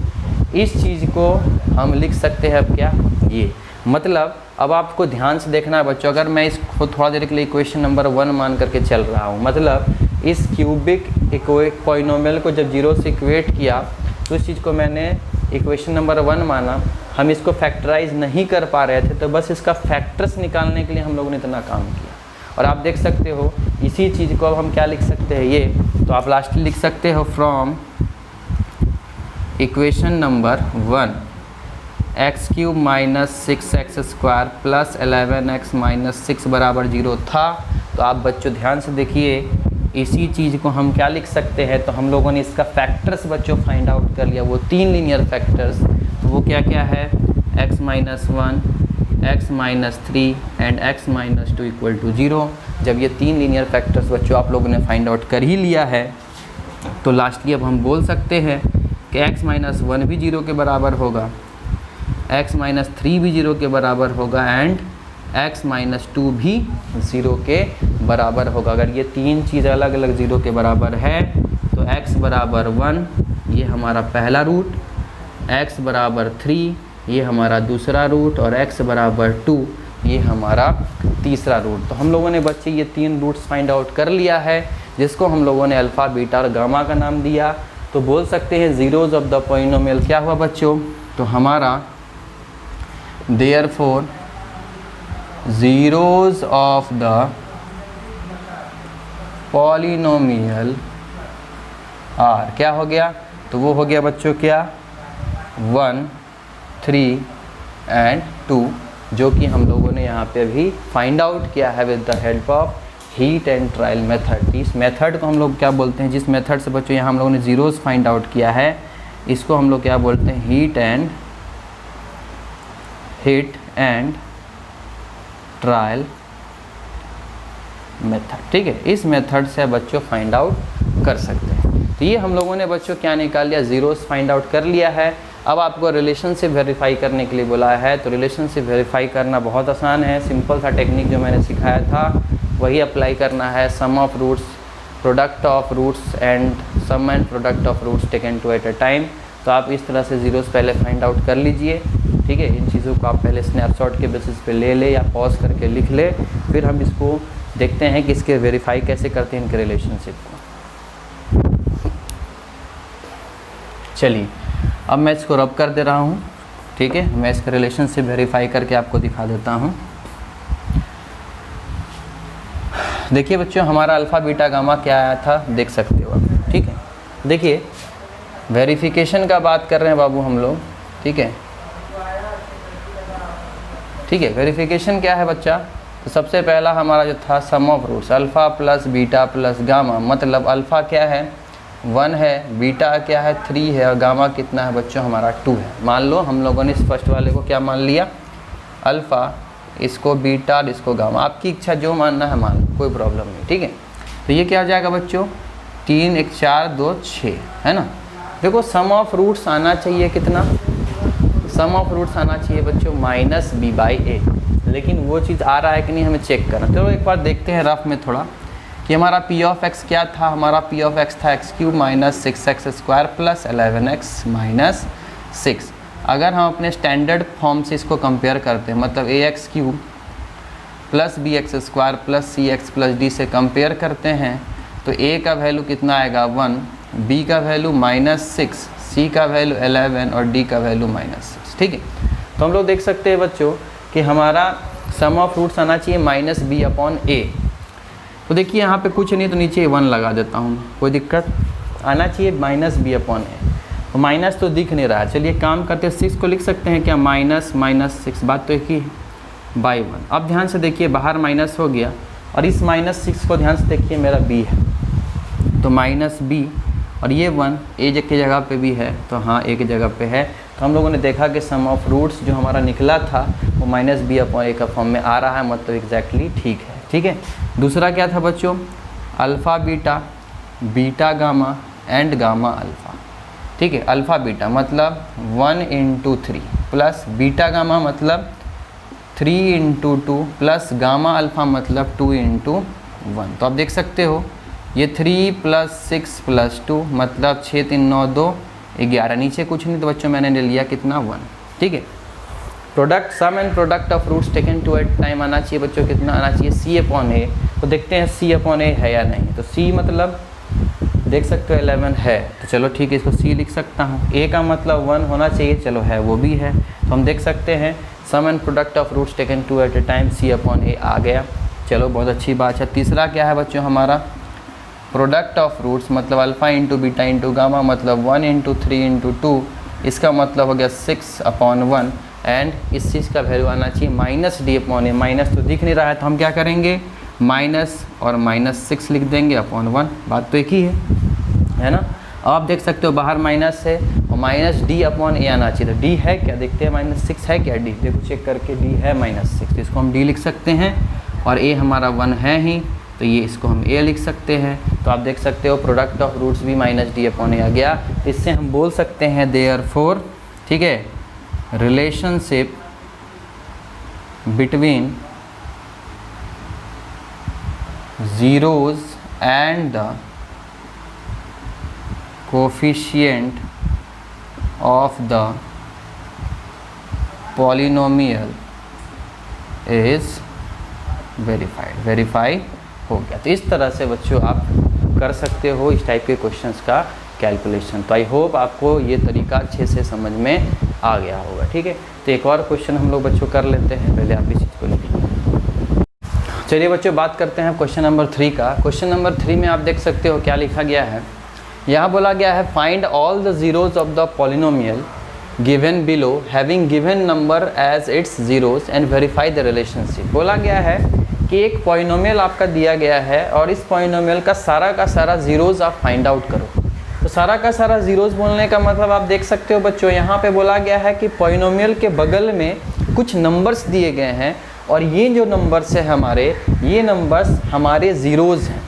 इस चीज़ को हम लिख सकते हैं अब क्या, ये मतलब अब आपको ध्यान से देखना है बच्चों, अगर मैं इसको थोड़ा देर के लिए इक्वेशन नंबर 1 मान करके चल रहा हूँ, मतलब इस क्यूबिक पॉलिनोमियल को जब 0 से इक्वेट किया तो इस चीज़ को मैंने इक्वेशन नंबर 1 माना। हम इसको फैक्टराइज नहीं कर पा रहे थे तो बस इसका फैक्टर्स निकालने के लिए हम लोगों ने इतना काम किया, और आप देख सकते हो इसी चीज़ को अब हम क्या लिख सकते हैं, ये तो आप लास्टली लिख सकते हो from equation number 1 x³ - 6x² + 11x - 6 = 0 था। तो आप बच्चों ध्यान से देखिए इसी चीज़ को हम क्या लिख सकते हैं, तो हम लोगों ने इसका फैक्टर्स बच्चों फाइंड आउट कर लिया, वो 3 लीनियर फैक्टर्स, तो वो क्या क्या है x - 1, x - 3 एंड x - 2 = 0। जब ये 3 लीनियर फैक्टर्स बच्चों आप लोगों ने फाइंड आउट कर ही लिया है तो लास्टली अब हम बोल सकते हैं कि x - 1 भी 0 के बराबर होगा, x - 3 भी 0 के बराबर होगा एंड x - 2 भी 0 के बराबर होगा। अगर ये 3 चीज़ अलग अलग 0 के बराबर है तो x = 1 ये हमारा पहला रूट, x = 3 ये हमारा दूसरा रूट, और x = 2 ये हमारा तीसरा रूट। तो हम लोगों ने बच्चे ये 3 रूट्स फाइंड आउट कर लिया है, जिसको हम लोगों ने अल्फ़ा, बीटा और गामा का नाम दिया। तो बोल सकते हैं ज़ीरोज़ ऑफ द पॉलिनोमियल क्या हुआ बच्चों, तो हमारा therefore zeros of the polynomial are क्या हो गया, तो वो हो गया बच्चों क्या 1, 3 एंड 2, जो कि हम लोगों ने यहाँ पे अभी फाइंड आउट किया है with the help of heat and trial method. इस मेथड को हम लोग क्या बोलते हैं, जिस मेथड से बच्चों यहाँ हम लोगों ने ज़ीरोज़ फाइंड आउट किया है, इसको हम लोग क्या बोलते हैं, हीट एंड ट्रायल मेथड, ठीक है। इस मेथड से बच्चों फाइंड आउट कर सकते हैं। तो ये हम लोगों ने बच्चों क्या निकाल लिया, ज़ीरोज़ फाइंड आउट कर लिया है। अब आपको रिलेशनशिप वेरीफाई करने के लिए बोला है, तो रिलेशनशिप वेरीफाई करना बहुत आसान है, सिंपल सा टेक्निक जो मैंने सिखाया था वही अप्लाई करना है। Sum of roots, product of roots and sum and product of roots taken 2 at a time. तो आप इस तरह से ज़ीरोज़ पहले फाइंड आउट कर लीजिए, ठीक है। इन चीज़ों को आप पहले स्नैपशॉट के बेसिस पे ले ले या पॉज करके लिख ले, फिर हम इसको देखते हैं कि इसके वेरीफाई कैसे करते हैं इनके रिलेशनशिप को। चलिए अब मैं इसको रब कर दे रहा हूँ, ठीक है। मैं इसका रिलेशनशिप वेरीफाई करके आपको दिखा देता हूँ। देखिए बच्चों हमारा अल्फ़ा, बीटा, गामा क्या आया था देख सकते हो आप, ठीक है। देखिए वेरिफिकेशन का बात कर रहे हैं बाबू हम लोग, ठीक है, ठीक है। वेरिफिकेशन क्या है बच्चा, तो सबसे पहला हमारा जो था sum of roots, alpha plus beta plus gamma, मतलब अल्फ़ा क्या है 1 है, बीटा क्या है 3 है, और गामा कितना है बच्चों हमारा 2 है। मान लो हम लोगों ने इस फर्स्ट वाले को क्या मान लिया, अल्फ़ा, इसको बीटा और इसको गामा, आपकी इच्छा जो मानना है मान लो, कोई प्रॉब्लम नहीं, ठीक है। तो ये क्या हो जाएगा बच्चों 3, 1, 4, 2, 6 है ना। देखो सम ऑफ रूट्स आना चाहिए कितना, सम ऑफ रूट्स आना चाहिए बच्चों -b/a, लेकिन वो चीज़ आ रहा है कि नहीं हमें चेक करना। चलो एक बार देखते हैं रफ में थोड़ा कि हमारा p ऑफ x क्या था, हमारा p ऑफ x था x³ - 6x² + 11x - 6। अगर हम अपने स्टैंडर्ड फॉर्म से इसको कंपेयर करते हैं, मतलब ax³ + bx² + cx + d से कंपेयर करते हैं, तो a का वैल्यू कितना आएगा 1, b का वैल्यू -6, c का वैल्यू 11 और d का वैल्यू -6, ठीक है। तो हम लोग देख सकते हैं बच्चों कि हमारा सम ऑफ रूट्स आना चाहिए -b/a। तो देखिए यहाँ पे कुछ नहीं तो नीचे 1 लगा देता हूँ, कोई दिक्कत, आना चाहिए -b/a। तो माइनस तो दिख नहीं रहा, चलिए काम करते हैं, 6 को लिख सकते हैं क्या, -6, बात तो एक ही है, बाई 1। अब ध्यान से देखिए बाहर माइनस हो गया और इस -6 को ध्यान से देखिए मेरा b है, तो -b और ये 1 a की जगह पे भी है, तो हाँ a की जगह पे है। तो हम लोगों ने देखा कि सम ऑफ रूट्स जो हमारा निकला था वो -b/a का फॉर्म में आ रहा है, मतलब एग्जैक्टली ठीक है। ठीक है, दूसरा क्या था बच्चों, alpha beta, beta gamma and gamma alpha. ठीक है, अल्फ़ा बीटा मतलब 1 × 3 प्लस बीटा गामा मतलब 3 × 2 प्लस गामा अल्फ़ा मतलब 2 × 1। तो आप देख सकते हो ये 3 + 6 + 2 मतलब 6 3 9 2 11, नीचे कुछ नहीं तो बच्चों मैंने ले लिया कितना 1। ठीक है, product sum and product of roots taken two at time आना चाहिए बच्चों, कितना आना चाहिए, c/a। तो देखते हैं c/a है या नहीं, तो c मतलब देख सकते हो 11 है, तो चलो ठीक है इसको c लिख सकता हूँ। a का मतलब 1 होना चाहिए, चलो है वो भी है, तो हम देख सकते हैं sum and product of roots taken two at a time c/a आ गया, चलो बहुत अच्छी बात है। तीसरा क्या है बच्चों हमारा, प्रोडक्ट ऑफ रूट्स मतलब अल्फ़ा × बीटा × गामा मतलब 1 × 3 × 2, इसका मतलब हो गया 6/1 एंड इस चीज़ का वैल्यू आना चाहिए -d/a। माइनस तो दिख नहीं रहा है तो हम क्या करेंगे, माइनस और -6 लिख देंगे /1, बात तो एक ही है ना। आप देख सकते हो बाहर माइनस है और -d/a आना चाहिए, तो d है क्या, देखते हैं -6 है क्या d, देखो चेक करके d है -6, तो इसको हम d लिख सकते हैं और a हमारा 1 है ही, तो ये इसको हम a लिख सकते हैं। तो आप देख सकते हो प्रोडक्ट ऑफ रूट्स भी -d/a आ गया, तो इससे हम बोल सकते हैं देयरफॉर, ठीक है, relationship between zeros and the coefficient of the polynomial is verified। Verify हो गया। तो इस तरह से बच्चों आप कर सकते हो इस टाइप के क्वेश्चंस का कैलकुलेशन। तो आई होप आपको ये तरीका अच्छे से समझ में आ गया होगा। ठीक है, तो एक और क्वेश्चन हम लोग बच्चों कर लेते हैं, पहले आप इस चीज़ को लिखिए। चलिए बच्चों बात करते हैं क्वेश्चन नंबर 3 का। क्वेश्चन नंबर 3 में आप देख सकते हो क्या लिखा गया है, यहाँ बोला गया है find all the zeros of the polynomial given below having given number as its zeros and verify the relationship. बोला गया है कि एक पॉलिनोमियल आपका दिया गया है और इस पॉलिनोमियल का सारा जीरोज आप फाइंड आउट करो। तो सारा का सारा जीरोज बोलने का मतलब आप देख सकते हो बच्चों, यहाँ पे बोला गया है कि पॉलिनोमियल के बगल में कुछ नंबर्स दिए गए हैं और ये जो नंबर्स है हमारे, ये नंबर्स हमारे ज़ीरोज़ हैं।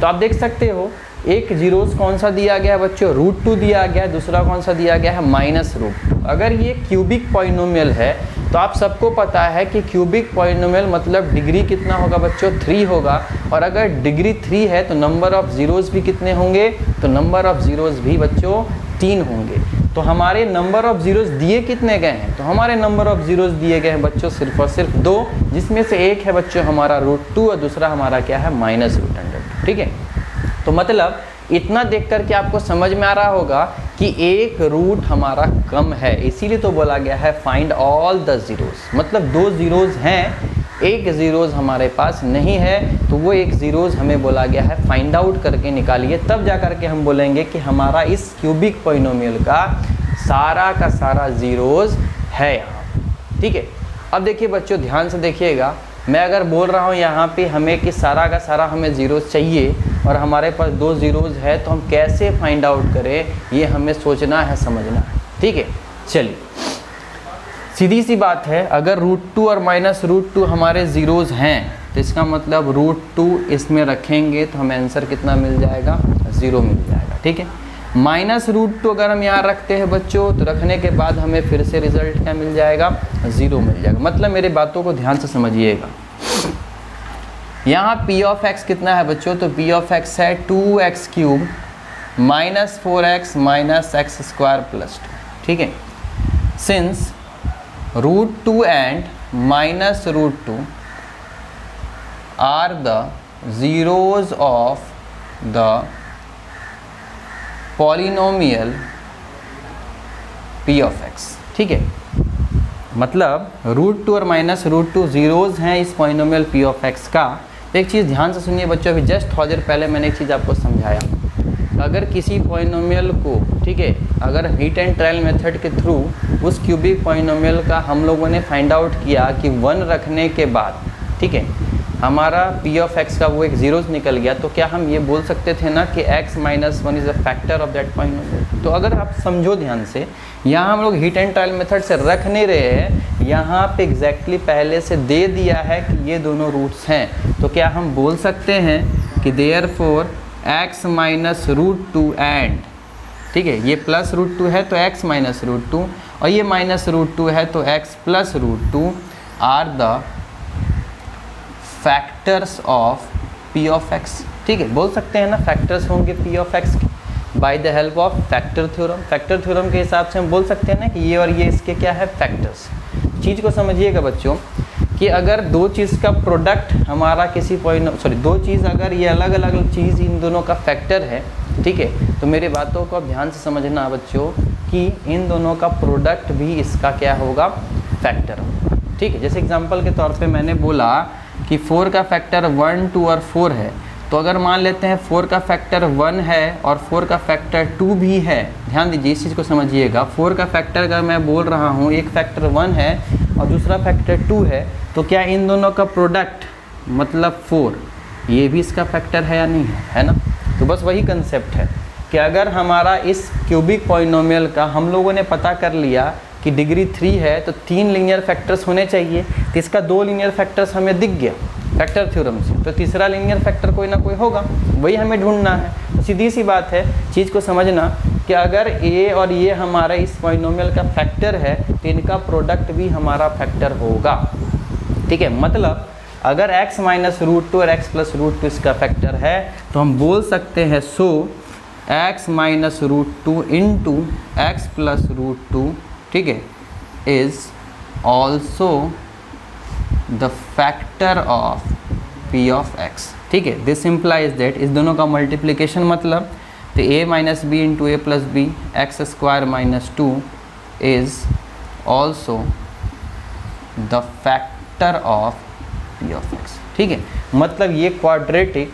तो आप देख सकते हो एक ज़ीरोज़ कौन सा दिया गया है बच्चों, √2 दिया गया है, दूसरा कौन सा दिया गया है -√2। अगर ये क्यूबिक पॉलिनोमियल है तो आप सबको पता है कि क्यूबिक पॉलिनोमियल मतलब डिग्री कितना होगा बच्चों, 3 होगा, और अगर डिग्री 3 है तो नंबर ऑफ़ ज़ीरोज़ भी कितने होंगे, तो नंबर ऑफ़ ज़ीरोज़ भी बच्चों 3 होंगे। तो हमारे नंबर ऑफ़ ज़ीरोज़ दिए कितने गए हैं, तो हमारे नंबर ऑफ़ ज़ीरोज़ दिए गए हैं बच्चों सिर्फ और सिर्फ 2, जिसमें से एक है बच्चों हमारा √2 और दूसरा हमारा क्या है -√100। ठीक है, तो मतलब इतना देख कर के आपको समझ में आ रहा होगा कि एक रूट हमारा कम है, इसीलिए तो बोला गया है फाइंड ऑल द ज़ीरोज़। मतलब 2 ज़ीरोज़ हैं, एक ज़ीरोज़ हमारे पास नहीं है, तो वो एक ज़ीरोज़ हमें बोला गया है फाइंड आउट करके निकालिए, तब जा कर के हम बोलेंगे कि हमारा इस क्यूबिक पॉलिनोमियल का सारा ज़ीरोज़ है यहाँ। ठीक है, अब देखिए बच्चों ध्यान से देखिएगा, मैं अगर बोल रहा हूँ यहाँ पे हमें कि सारा का सारा हमें ज़ीरोज़ चाहिए और हमारे पास 2 ज़ीरोज़ है, तो हम कैसे फाइंड आउट करें ये हमें सोचना है, समझना है। ठीक है, चलिए सीधी सी बात है, अगर √2 और -√2 हमारे ज़ीरोज़ हैं तो इसका मतलब √2 इसमें रखेंगे तो हमें आंसर कितना मिल जाएगा, 0 मिल जाएगा। ठीक है, -√2 अगर हम यहाँ रखते हैं बच्चों तो रखने के बाद हमें फिर से रिजल्ट क्या मिल जाएगा, 0 मिल जाएगा। मतलब मेरी बातों को ध्यान से समझिएगा, यहाँ p(x) कितना है बच्चों, तो p(x) है 2x³ -4x -x² + 2। ठीक है, since √2 and -√2 are the zeros of the polynomial p(x). ठीक है, मतलब √2 और -√2 जीरोज़ हैं इस पॉलिनोमियल p ऑफ x का। एक चीज़ ध्यान से सुनिए बच्चों, अभी जस्ट थोड़ी देर पहले मैंने एक चीज़ आपको समझाया, अगर किसी पॉलिनोमियल को, ठीक है, अगर हीट एंड ट्रायल मेथड के थ्रू उस क्यूबिक पॉलिनोमियल का हम लोगों ने फाइंड आउट किया कि 1 रखने के बाद, ठीक है, हमारा p ऑफ x का वो एक जीरोज निकल गया, तो क्या हम ये बोल सकते थे ना कि x - 1 is a factor of that polynomial. तो अगर आप समझो ध्यान से, यहाँ हम लोग हीट एंड ट्रायल मेथड से रख नहीं रहे हैं, यहाँ पे एग्जैक्टली पहले से दे दिया है कि ये दोनों रूट्स हैं। तो क्या हम बोल सकते हैं कि देयरफॉर x - √2 एंड, ठीक है, ये +√2 है तो x - √2 और ये -√2 है तो x + √2 are the factors of p of x। ठीक है, बोल सकते हैं ना, फैक्टर्स होंगे p of x by the help of factor theorem. Factor theorem के हिसाब से हम बोल सकते हैं ना कि ये और ये इसके क्या है, फैक्टर्स। चीज़ को समझिएगा बच्चों कि अगर दो चीज़ का प्रोडक्ट हमारा किसी दो चीज़ अगर ये अलग अलग चीज़ इन दोनों का फैक्टर है, ठीक है, तो मेरी बातों को अब ध्यान से समझना बच्चों कि इन दोनों का प्रोडक्ट भी इसका क्या होगा, फैक्टर होगा। ठीक है, जैसे एग्जांपल के तौर पे मैंने बोला कि 4 का फैक्टर 1, 2 और 4 है, तो अगर मान लेते हैं 4 का फैक्टर 1 है और 4 का फैक्टर 2 भी है, ध्यान दीजिए इस चीज़ को समझिएगा, 4 का फैक्टर अगर मैं बोल रहा हूँ, एक फैक्टर 1 है और दूसरा फैक्टर 2 है, तो क्या इन दोनों का प्रोडक्ट मतलब 4 ये भी इसका फैक्टर है या नहीं है, है ना। तो बस वही कंसेप्ट है कि अगर हमारा इस क्यूबिक पॉलिनोमियल का हम लोगों ने पता कर लिया कि डिग्री 3 है तो 3 लीनियर फैक्टर्स होने चाहिए, तो इसका 2 लीनियर फैक्टर्स हमें दिख गया फैक्टर थ्योरम से, तो तीसरा लीनियर फैक्टर कोई ना कोई होगा, वही हमें ढूंढना है। तो सीधी सी बात है, चीज़ को समझना कि अगर ये और ये हमारा इस पॉलिनोमियल का फैक्टर है तो इनका प्रोडक्ट भी हमारा फैक्टर होगा। ठीक है, मतलब अगर x - √2 और x + √2 इसका फैक्टर है तो हम बोल सकते हैं सो x - √2 इंटू x + √2, ठीक है, is also the factor of p of x। ठीक है, दिस इम्प्लाइज दैट इस दोनों का मल्टीप्लिकेशन मतलब तो a - b into a + b x² - 2 is also the factor of p of x। ठीक है, मतलब ये क्वाड्रेटिक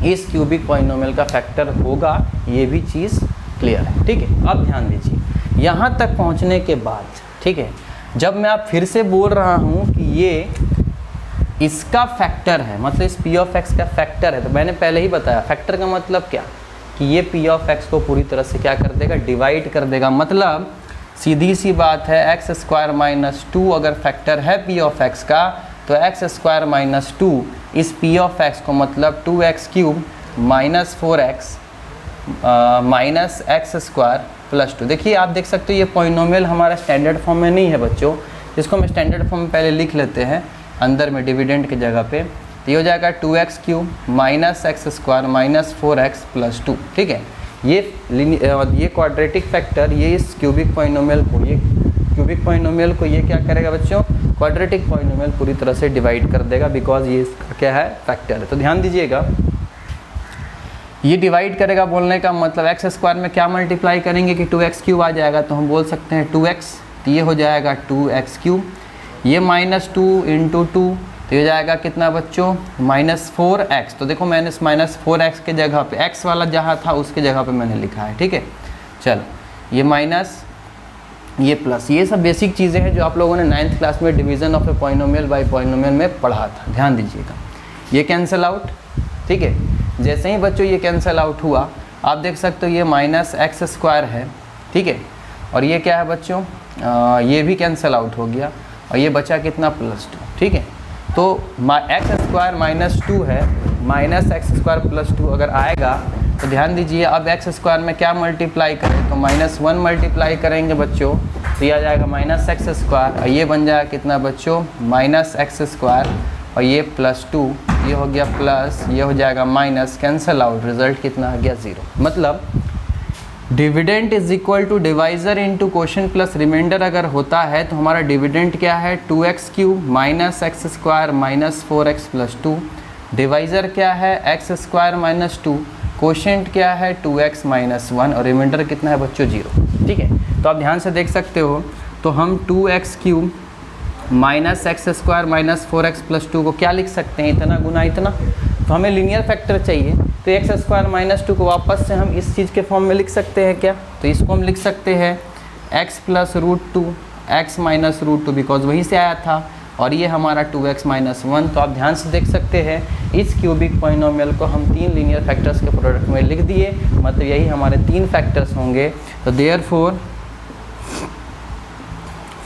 इस क्यूबिक पॉलिनोमियल का फैक्टर होगा, ये भी चीज़ क्लियर है। ठीक है, अब ध्यान दीजिए यहाँ तक पहुँचने के बाद, ठीक है, जब मैं आप फिर से बोल रहा हूँ कि ये इसका फैक्टर है, मतलब इस p ऑफ x का फैक्टर है, तो मैंने पहले ही बताया फैक्टर का मतलब क्या कि ये p ऑफ x को पूरी तरह से क्या कर देगा, डिवाइड कर देगा। मतलब सीधी सी बात है, x² - 2 अगर फैक्टर है p ऑफ x का तो x² - 2 इस p ऑफ x को मतलब 2x³ - 4x -x² + 2। देखिए आप देख सकते हो ये पॉलिनोमियल हमारा स्टैंडर्ड फॉर्म में नहीं है बच्चों, जिसको हम स्टैंडर्ड फॉर्म में पहले लिख लेते हैं अंदर में डिविडेंड की जगह पे, तो ये हो जाएगा 2x³ - x² - 4x + 2। ठीक है, ये क्वाड्रेटिक फैक्टर ये इस क्यूबिक पॉलिनोमियल को ये क्या करेगा बच्चों, क्वाड्रेटिक पॉलिनोमियल पूरी तरह से डिवाइड कर देगा, बिकॉज ये इसका क्या है, फैक्टर है। तो ध्यान दीजिएगा, ये डिवाइड करेगा बोलने का मतलब x² में क्या मल्टीप्लाई करेंगे कि 2x³ आ जाएगा, तो हम बोल सकते हैं 2x, तो ये हो जाएगा 2x³, ये -2 × 2 तो ये जाएगा कितना बच्चों, -4x। तो देखो मैंने -4x के जगह पे x वाला जहाँ था उसके जगह पे मैंने लिखा है। ठीक है, चलो ये माइनस ये प्लस, ये सब बेसिक चीज़ें हैं जो आप लोगों ने 9th क्लास में division of a polynomial bye polynomial में पढ़ा था। ध्यान दीजिएगा, ये कैंसिल आउट। ठीक है, जैसे ही बच्चों ये कैंसिल आउट हुआ, आप देख सकते हो ये -x² है। ठीक है, और ये क्या है बच्चों, ये भी कैंसिल आउट हो गया और ये बचा कितना, +2। ठीक है, तो x² - 2 है, -x² + 2 अगर आएगा तो ध्यान दीजिए अब x² में क्या मल्टीप्लाई करें, तो -1 मल्टीप्लाई करेंगे बच्चों, तो ये आ जाएगा -x² और ये बन जाएगा कितना बच्चों, -x² और ये +2, ये हो गया प्लस, ये हो जाएगा माइनस, कैंसिल आउट, रिजल्ट कितना आ गया 0। मतलब dividend is equal to divisor into quotient plus remainder अगर होता है तो हमारा डिविडेंड क्या है, 2x³ - x² - 4x + 2, डिवाइज़र क्या है x² - 2, क्वोशंट क्या है 2x - 1 और रिमाइंडर कितना है बच्चों 0। ठीक है, तो आप ध्यान से देख सकते हो तो हम 2x³ minus x square minus 4x + 2 को क्या लिख सकते हैं, इतना गुना इतना। तो हमें लीनियर फैक्टर चाहिए, तो एक्स स्क्वायर माइनस 2 को वापस से हम इस चीज़ के फॉर्म में लिख सकते हैं क्या, तो इसको हम लिख सकते हैं x + √2 x - √2, बिकॉज वहीं से आया था, और ये हमारा 2x - 1। तो आप ध्यान से देख सकते हैं इस क्यूबिक पॉलिनोमियल को हम 3 लीनियर फैक्टर्स के प्रोडक्ट में लिख दिए, मतलब यही हमारे 3 फैक्टर्स होंगे। तो therefore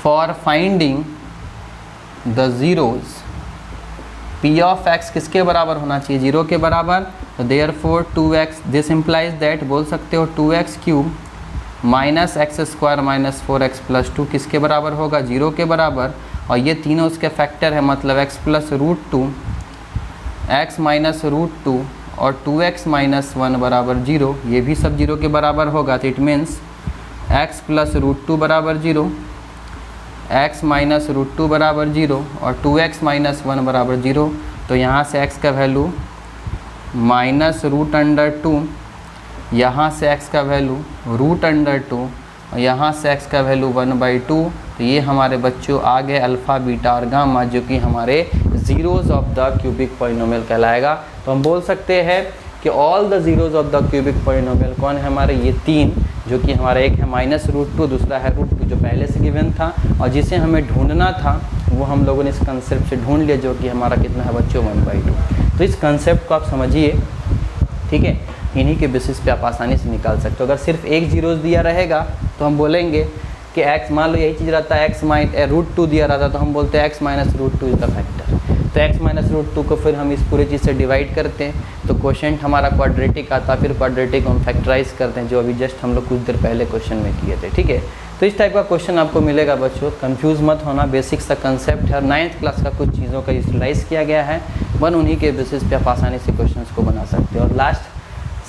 for finding the zeros p of x किसके बराबर होना चाहिए, 0 के बराबर। तो therefore 2x, this implies that, बोल सकते हो 2x³ minus x square minus 4x + 2 किसके बराबर होगा, 0 के बराबर। और ये तीनों उसके फैक्टर है, मतलब x + √2 x - √2 और 2x - 1 बराबर 0, ये भी सब 0 के बराबर होगा। तो इट मीन्स x + √2 बराबर 0, x - √2 बराबर 0 और 2x - 1 बराबर 0। तो यहाँ से x का वैल्यू -√2, यहाँ से x का वैल्यू √2 और यहाँ से x का वैल्यू 1/2। तो ये हमारे बच्चों आ गए अल्फ़ा, बीटा और गामा, जो कि हमारे zeros of the cubic polynomial कहलाएगा। तो हम बोल सकते हैं कि all the zeros of the cubic polynomial कौन है हमारे, ये 3, जो कि हमारा एक है -√2, दूसरा है √2 जो पहले से गिवन था, और जिसे हमें ढूंढना था वो हम लोगों ने इस कंसेप्ट से ढूंढ लिया, जो कि हमारा कितना है बच्चों 1/2। तो इस कंसेप्ट को आप समझिए, ठीक है, इन्हीं के बेसिस पे आप आसानी से निकाल सकते हो। अगर सिर्फ एक जीरोज़ दिया रहेगा तो हम बोलेंगे कि x, मान लो यही चीज़ रहता है x √2 दिया रहता, तो हम बोलते हैं x - √2 इज़ द फैक्टर। तो x - √2 को फिर हम इस पूरी चीज़ से डिवाइड करते हैं, तो क्वोशेंट हमारा क्वाड्रेटिक आता, फिर क्वाड्रेटिक हम फैक्टराइज करते हैं, जो अभी जस्ट हम लोग कुछ देर पहले क्वेश्चन में किए थे, ठीक है। तो इस टाइप का क्वेश्चन आपको मिलेगा बच्चों, कंफ्यूज मत होना, बेसिक सा कंसेप्ट है और 9th क्लास का कुछ चीज़ों का यूटिलाइज़ किया गया है, उन्हीं के बेसिस पे आप आसानी से क्वेश्चन को बना सकते हो। और लास्ट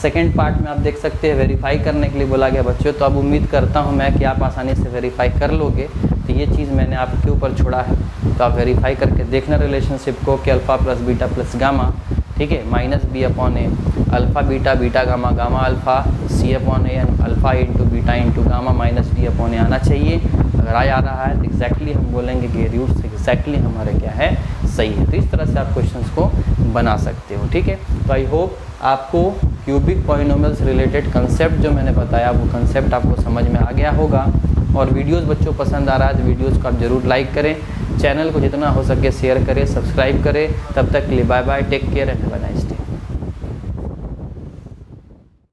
सेकेंड पार्ट में आप देख सकते हैं वेरीफाई करने के लिए बोला गया बच्चों, तो अब उम्मीद करता हूं मैं कि आप आसानी से वेरीफाई कर लोगे। तो ये चीज़ मैंने आपके ऊपर छोड़ा है, तो आप वेरीफाई करके देखना रिलेशनशिप को कि अल्फ़ा + बीटा + गामा, ठीक है, -b/a, alpha beta beta gamma gamma alpha, c/a alpha × beta × gamma -d/a आना चाहिए। अगर आ जा रहा है तो एग्जैक्टली हम बोलेंगे कि रूट्स एग्जैक्टली हमारे क्या है, सही है। तो इस तरह से आप क्वेश्चंस को बना सकते हो, ठीक है। तो आई होप आपको क्यूबिक पॉलिनोमियल से रिलेटेड कंसेप्ट जो मैंने बताया वो कंसेप्ट आपको समझ में आ गया होगा। और वीडियोस बच्चों पसंद आ रहा है तो वीडियोस को आप ज़रूर लाइक करें, चैनल को जितना हो सके शेयर करें, सब्सक्राइब करें। तब तक के लिए bye bye, take care and have a nice day.